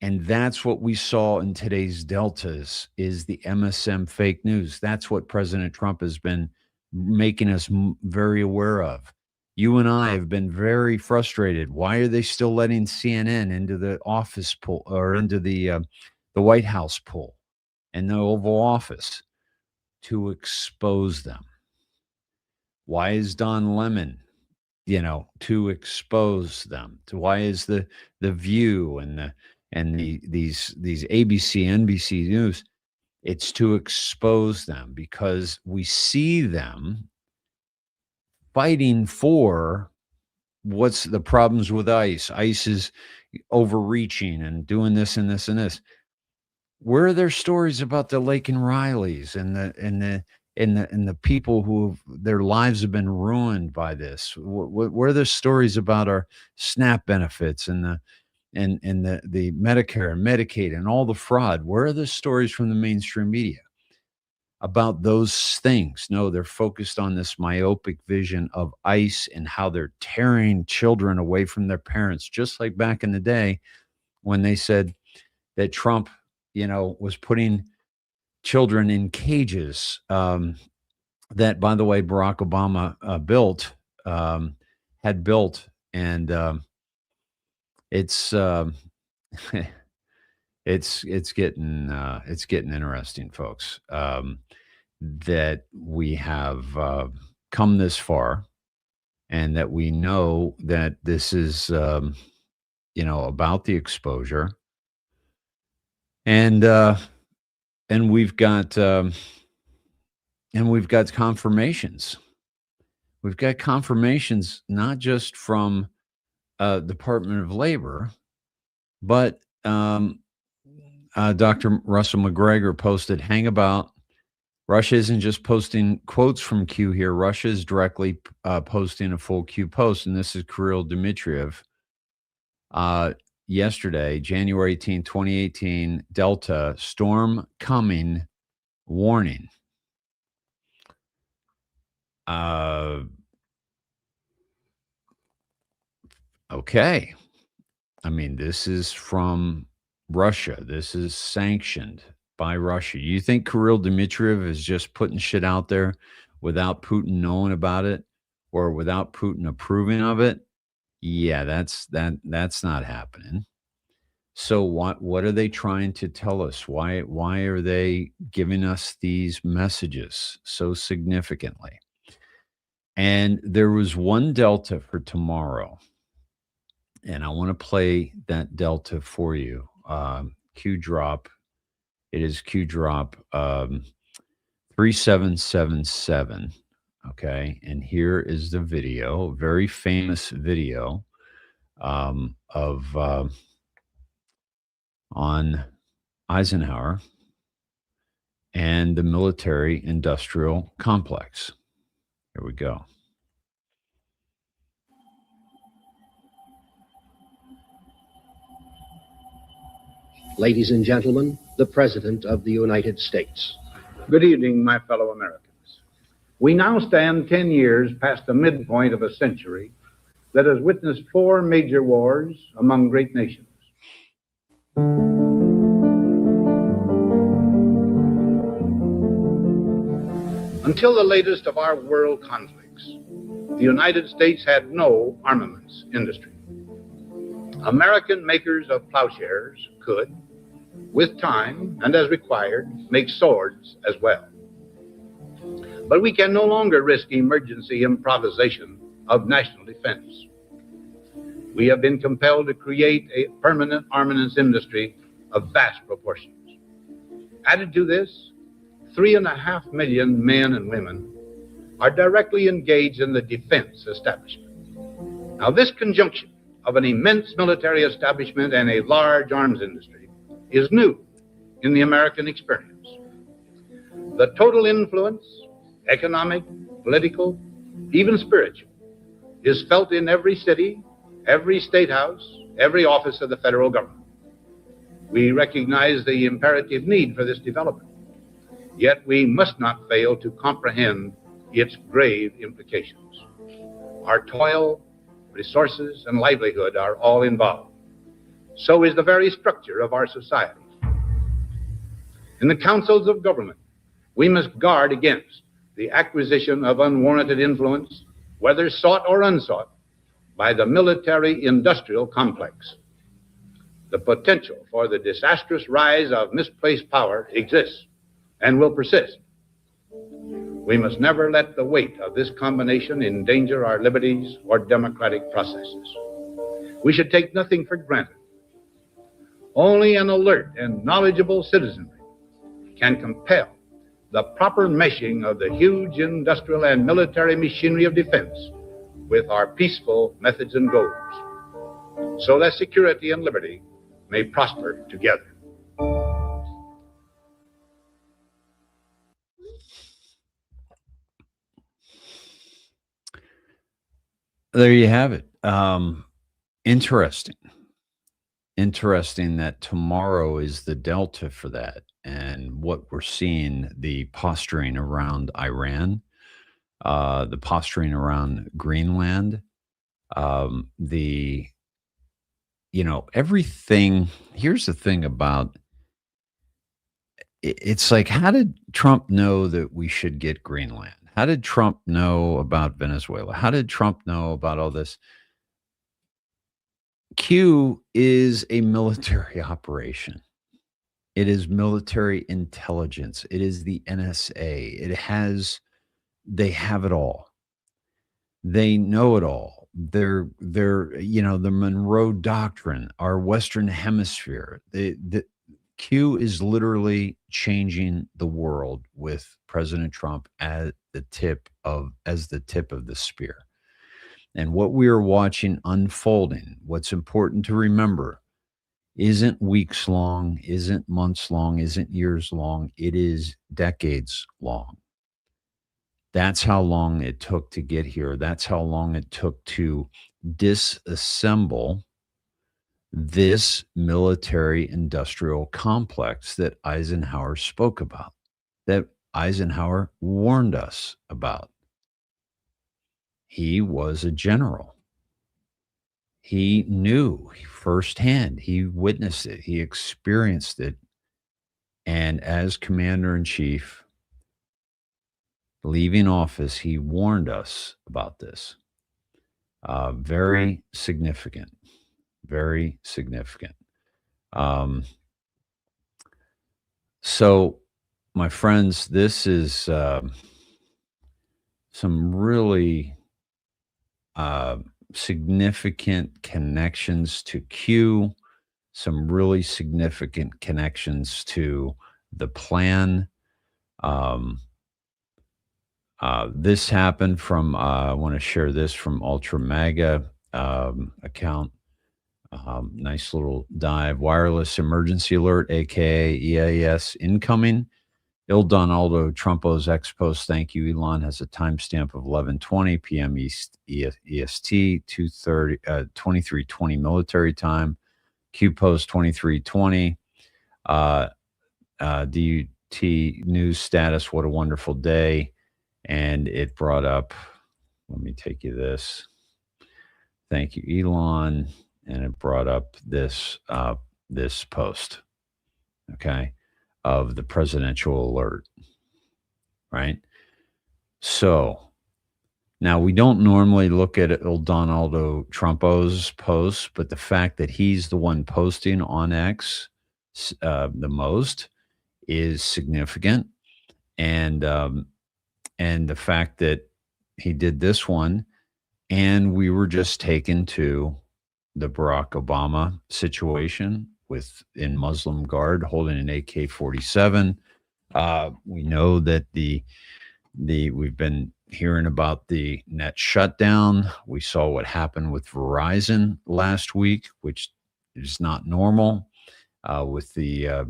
Speaker 3: And that's what we saw in today's deltas, is the MSM fake news. That's what President Trump has been making us very aware of. You and I have been very frustrated. Why are they still letting CNN into the office pool or into the White House pool and the Oval Office? To expose them. Why is Don Lemon, to expose them? Why is the View and these ABC, NBC News? It's to expose them because we see them fighting for what's the problems with ICE. ICE is overreaching and doing this and this and this. Where are their stories about the Laken Rileys and the people who their lives have been ruined by this? Where are the stories about our SNAP benefits and the Medicare and Medicaid and all the fraud? Where are the stories from the mainstream media about those things? No, they're focused on this myopic vision of ICE and how they're tearing children away from their parents, just like back in the day when they said that Trump, was putting children in cages that, by the way, Barack Obama had built. And it's getting interesting, folks, that we have come this far and that we know that this is, about the exposure. And we've got confirmations. We've got confirmations not just from Department of Labor, but Dr. Russell McGregor posted, hang about. Russia isn't just posting quotes from Q here. Russia is directly posting a full Q post, and this is Kirill Dmitriev. Yesterday, January 18, 2018, Delta, storm coming, warning. Okay. I mean, this is from Russia. This is sanctioned by Russia. You think Kirill Dmitriev is just putting shit out there without Putin knowing about it or without Putin approving of it? Yeah, that's not happening. So what are they trying to tell us? Why are they giving us these messages so significantly? And there was one delta for tomorrow, and I want to play that delta for you. Q drop. It is Q drop 3777. Okay, and here is the video, a very famous video of on Eisenhower and the military-industrial complex. Here we go.
Speaker 2: Ladies and gentlemen, the President of the United States.
Speaker 22: Good evening, my fellow Americans. We now stand 10 years past the midpoint of a century that has witnessed 4 major wars among great nations. Until the latest of our world conflicts, the United States had no armaments industry. American makers of plowshares could, with time and as required, make swords as well. But we can no longer risk emergency improvisation of national defense. We have been compelled to create a permanent armaments industry of vast proportions. Added to this, 3.5 million men and women are directly engaged in the defense establishment. Now, this conjunction of an immense military establishment and a large arms industry is new in the American experience. The total influence, economic, political, even spiritual, is felt in every city, every state house, every office of the federal government. We recognize the imperative need for this development, yet we must not fail to comprehend its grave implications. Our toil, resources, and livelihood are all involved. So is the very structure of our society. In the councils of government, we must guard against the acquisition of unwarranted influence, whether sought or unsought, by the military-industrial complex. The potential for the disastrous rise of misplaced power exists and will persist. We must never let the weight of this combination endanger our liberties or democratic processes. We should take nothing for granted. Only an alert and knowledgeable citizenry can compel the proper meshing of the huge industrial and military machinery of defense with our peaceful methods and goals, so that security and liberty may prosper together.
Speaker 3: There you have it. Interesting. Interesting that tomorrow is the delta for that. And what we're seeing, the posturing around Iran, the posturing around Greenland, everything. Here's the thing about it's like, how did Trump know that we should get Greenland? How did Trump know about Venezuela? How did Trump know about all this? Q is a military operation. It is military intelligence. It is the NSA. They have it all. They know it all. They're the Monroe Doctrine, our Western Hemisphere. The Q is literally changing the world with President Trump as the tip of the spear. And what we are watching unfolding, what's important to remember, isn't weeks long, isn't months long, isn't years long. It is decades long. That's how long it took to get here. That's how long it took to disassemble this military industrial complex that Eisenhower spoke about, that Eisenhower warned us about. He was a general. He knew firsthand. He witnessed it. He experienced it. And as commander-in-chief, leaving office, he warned us about this. Very significant. Very significant. So, my friends, this is some really significant connections to Q, some really significant connections to the plan. This happened from, I want to share this from Ultra MAGA account. Nice little dive. Wireless emergency alert, aka EAS incoming. Il Donaldo Trumpo's ex-post, thank you, Elon, has a timestamp of 11:20 p.m. East EST, 23:20 military time. Q post 23:20. DUT news status, what a wonderful day. And it brought up, let me take you this. Thank you, Elon. And it brought up this this post, okay, of the presidential alert, right? So now we don't normally look at Il Donaldo Trumpo's posts, but the fact that he's the one posting on X the most is significant. And the fact that he did this one, and we were just taken to the Barack Obama situation in Muslim Guard holding an AK-47. We know that we've been hearing about the net shutdown. We saw what happened with Verizon last week, which is not normal, with the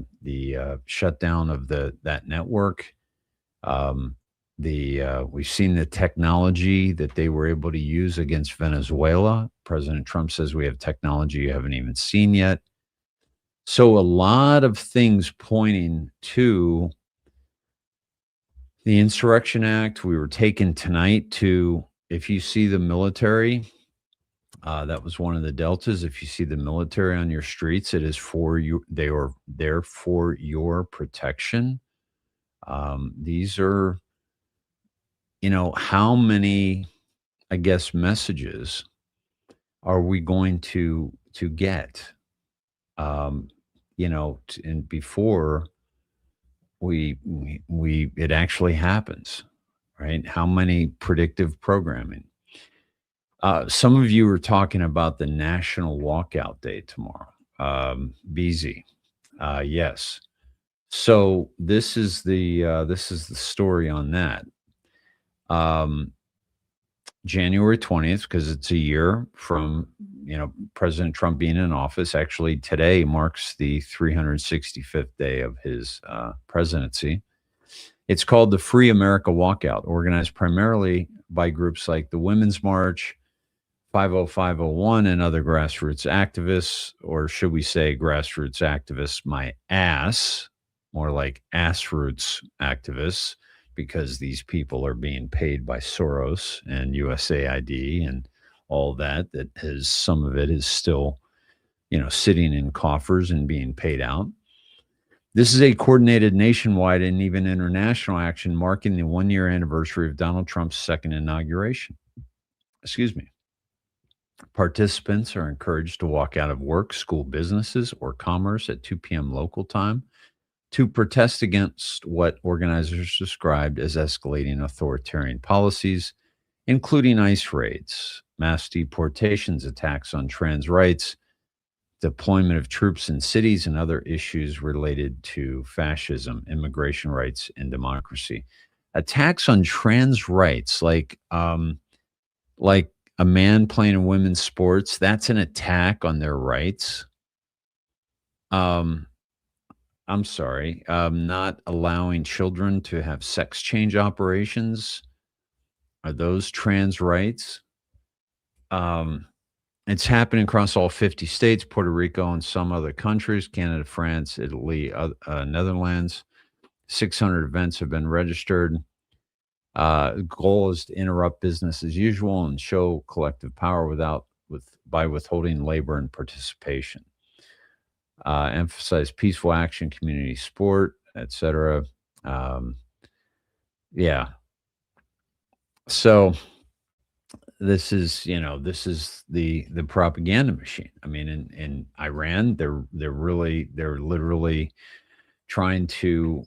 Speaker 3: shutdown of that network. We've seen the technology that they were able to use against Venezuela. President Trump says we have technology you haven't even seen yet. So a lot of things pointing to the Insurrection Act. We were taken tonight to, if you see the military, that was one of the deltas. If you see the military on your streets, it is for you. They are there for your protection. These are how many, I guess, messages are we going to get? And before it actually happens, right? How many predictive programming? Some of you are talking about the National Walkout Day tomorrow. BZ, yes. So this is the story on that. January 20th, because it's a year from President Trump being in office. Actually, today marks the 365th day of his presidency. It's called the Free America Walkout, organized primarily by groups like the Women's March, 50501, and other grassroots activists, or should we say grassroots activists, my ass, more like ass roots activists, because these people are being paid by Soros and USAID and all that has, some of it is still, sitting in coffers and being paid out. This is a coordinated nationwide and even international action marking the 1-year anniversary of Donald Trump's second inauguration. Excuse me. Participants are encouraged to walk out of work, school, businesses, or commerce at 2 p.m. local time to protest against what organizers described as escalating authoritarian policies, including ICE raids, mass deportations, attacks on trans rights, deployment of troops in cities, and other issues related to fascism, immigration rights, and democracy. Attacks on trans rights, like a man playing in women's sports, that's an attack on their rights. I'm sorry, not allowing children to have sex change operations. Are those trans rights? It's happening across all 50 states, Puerto Rico, and some other countries, Canada, France, Italy, Netherlands. 600 events have been registered. Goal is to interrupt business as usual and show collective power by withholding labor and participation. Emphasize peaceful action, community support, etc. Yeah. So this is the propaganda machine. I mean, in Iran, they're literally trying to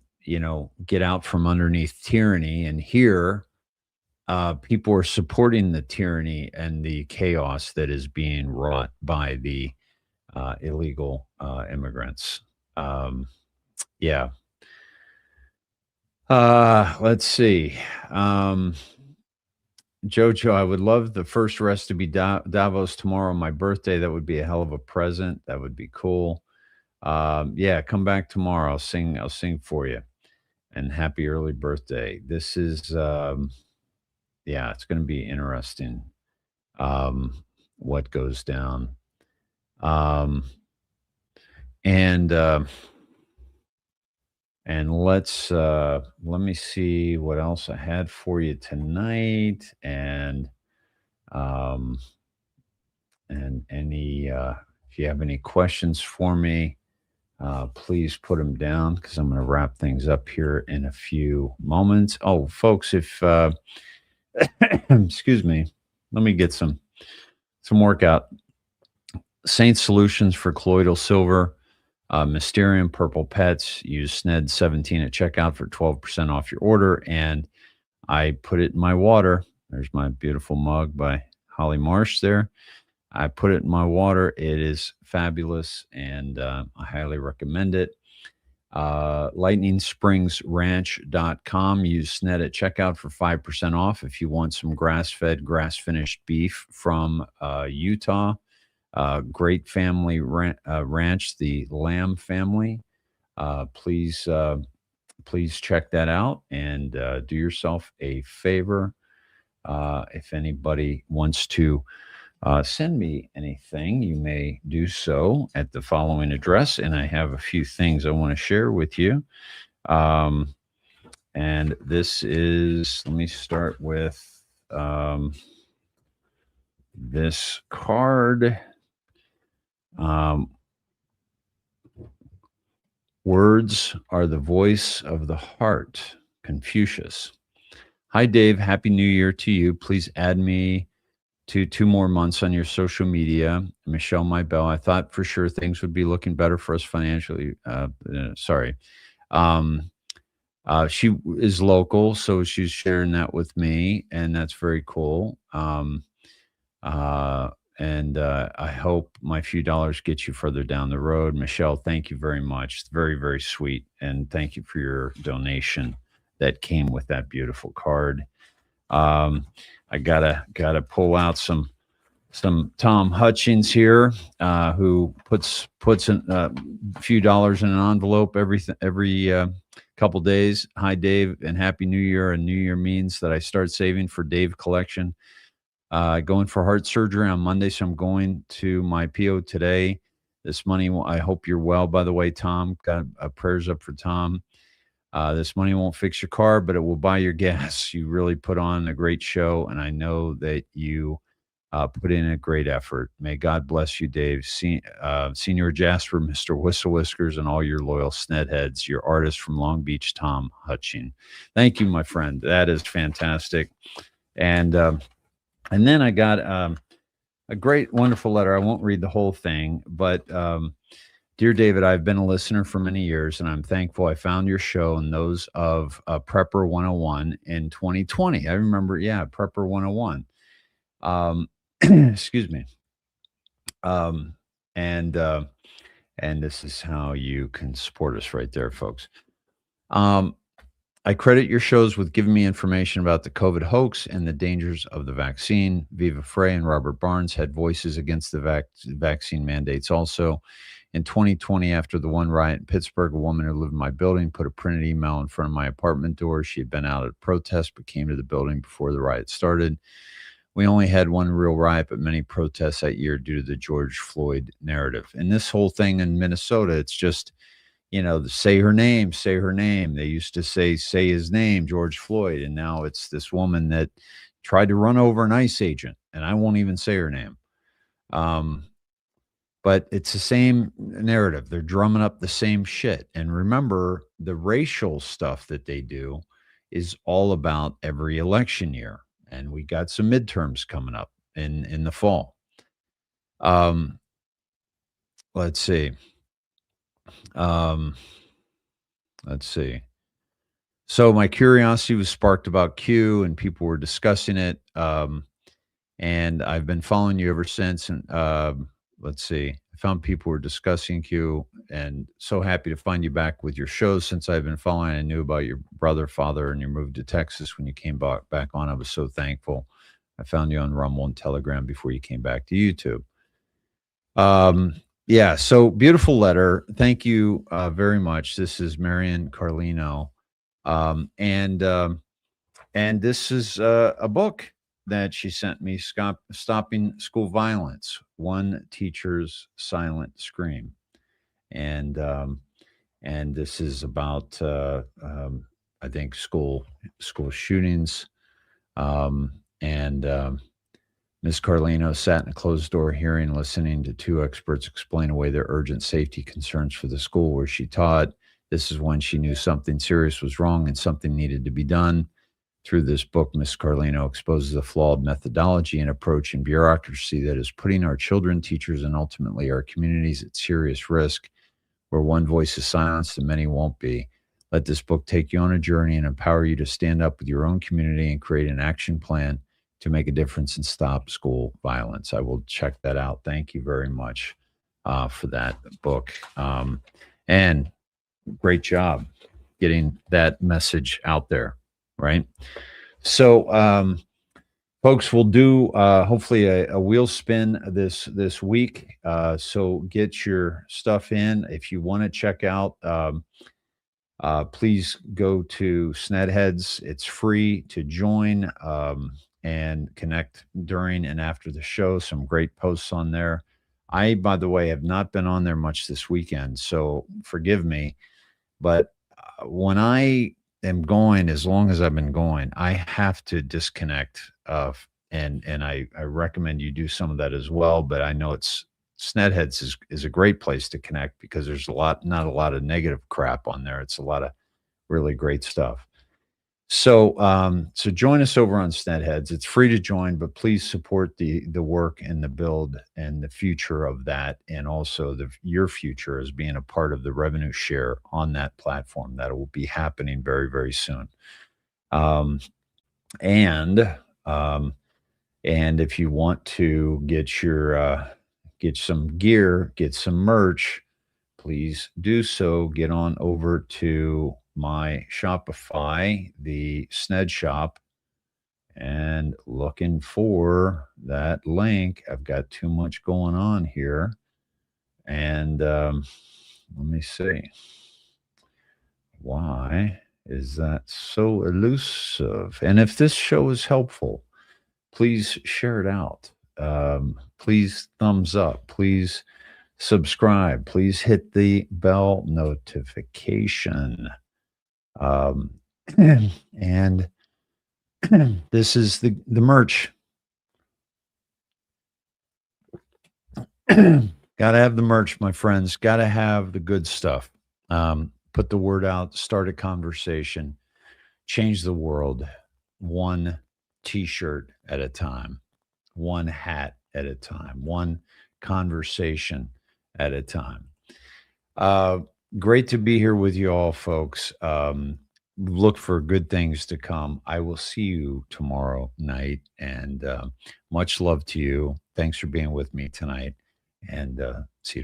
Speaker 3: get out from underneath tyranny, and here people are supporting the tyranny and the chaos that is being wrought by the illegal immigrants. Yeah. Let's see. Jojo, I would love the first rest to be Davos tomorrow on my birthday. That would be a hell of a present. That would be cool. Yeah, come back tomorrow. I'll sing for you. And happy early birthday. This is yeah, it's going to be interesting what goes down. And let me see what else I had for you tonight, and any if you have any questions for me, please put them down, because I'm going to wrap things up here in a few moments. Oh, folks, if excuse me, let me get some workout. Saint Solutions for colloidal silver, Mysterium Purple Pets. Use SNED17 at checkout for 12% off your order. And I put it in my water. There's my beautiful mug by Holly Marsh there. I put it in my water. It is fabulous, and I highly recommend it. LightningspringsRanch.com. Use SNED at checkout for 5% off if you want some grass-fed, grass-finished beef from Utah. Great family ranch, the Lamb family. Please check that out, and do yourself a favor. If anybody wants to send me anything, you may do so at the following address, and I have a few things I want to share with you. And this is, let me start with this card. Words are the voice of the heart, Confucius. Hi, Dave. Happy New Year to you. Please add me to 2 more months on your social media. Michelle Maybell. I thought for sure things would be looking better for us financially. Sorry. She is local, so she's sharing that with me, and that's very cool. I hope my few dollars get you further down the road. Michelle, thank you very much. It's very, very sweet, and thank you for your donation that came with that beautiful card. I gotta pull out some Tom Hutchins here, who puts a few dollars in an envelope every couple days. Hi, Dave, and Happy New Year. And New Year means that I start saving for Dave collection. Going for heart surgery on Monday, so I'm going to my PO today. This money, I hope you're well, by the way, Tom. Got prayers up for Tom. This money won't fix your car, but it will buy your gas. You really put on a great show, and I know that you put in a great effort. May God bless you, Dave. Senior Jasper, Mr. Whistle Whiskers, and all your loyal Snedheads. Your artist from Long Beach, Tom Hutching. Thank you, my friend. That is fantastic. And then I got a great, wonderful letter. I won't read the whole thing, but Dear David, I've been a listener for many years, and I'm thankful I found your show and those of Prepper 101 in 2020. I remember, Prepper 101. Excuse me. And this is how you can support us right there, folks. I credit your shows with giving me information about the COVID hoax and the dangers of the vaccine. Viva Frey and Robert Barnes had voices against the vaccine mandates also. In 2020, after the one riot in Pittsburgh, a woman who lived in my building put a printed email in front of my apartment door. She had been out at a protest but came to the building before the riot started. We only had one real riot, but many protests that year due to the George Floyd narrative. And this whole thing in Minnesota, it's just, say her name, say her name. They used to say his name, George Floyd. And now it's this woman that tried to run over an ICE agent, and I won't even say her name. But it's the same narrative. They're drumming up the same shit. And remember, the racial stuff that they do is all about every election year. And we got some midterms coming up in the fall. Let's see. So my curiosity was sparked about Q, and people were discussing it. And I've been following you ever since. And let's see. I found people were discussing Q, and so happy to find you back with your shows. Since I've been following, I knew about your brother, father, and your move to Texas when you came back on. I was so thankful. I found you on Rumble and Telegram before you came back to YouTube. So beautiful letter. Thank you very much. This is Marion Carlino. And this is a book that she sent me, Stopping School Violence, One Teacher's Silent Scream. And this is about, I think, school shootings. Ms. Carlino sat in a closed-door hearing, listening to two experts explain away their urgent safety concerns for the school where she taught. This is when she knew something serious was wrong and something needed to be done. Through this book, Ms. Carlino exposes a flawed methodology and approach and bureaucracy that is putting our children, teachers, and ultimately our communities at serious risk. Where one voice is silenced and many won't be. Let this book take you on a journey and empower you to stand up with your own community and create an action plan to make a difference and stop school violence. I will check that out. Thank you very much for that book. And great job getting that message out there, right? So, folks, we'll do hopefully a wheel spin this week. So get your stuff in. If you want to check out, please go to Snedheads. It's free to join and connect during and after the show. Some great posts on there. I, by the way, have not been on there much this weekend, so forgive me. But when I am going, as long as I've been going, I have to disconnect. And I recommend you do some of that as well. But I know Snedheads is a great place to connect because there's not a lot of negative crap on there. It's a lot of really great stuff. So join us over on Snedheads. It's free to join, but please support the work and the build and the future of that, and also your future as being a part of the revenue share on that platform. That will be happening very, very soon. And if you want to get your get some gear, get some merch, please do so. Get on over to my Shopify, the Sned Shop, and looking for that link. I've got too much going on here. And let me see. Why is that so elusive? And if this show is helpful, please share it out. Please thumbs up. Please subscribe. Please hit the bell notification. And this is the merch. Got to have the merch, my friends. Got to have the good stuff. Put the word out, start a conversation, change the world one t-shirt at a time, one hat at a time, one conversation at a time. Great to be here with you all, folks. Look for good things to come. I will see you tomorrow night, and much love to you. Thanks for being with me tonight, and see you.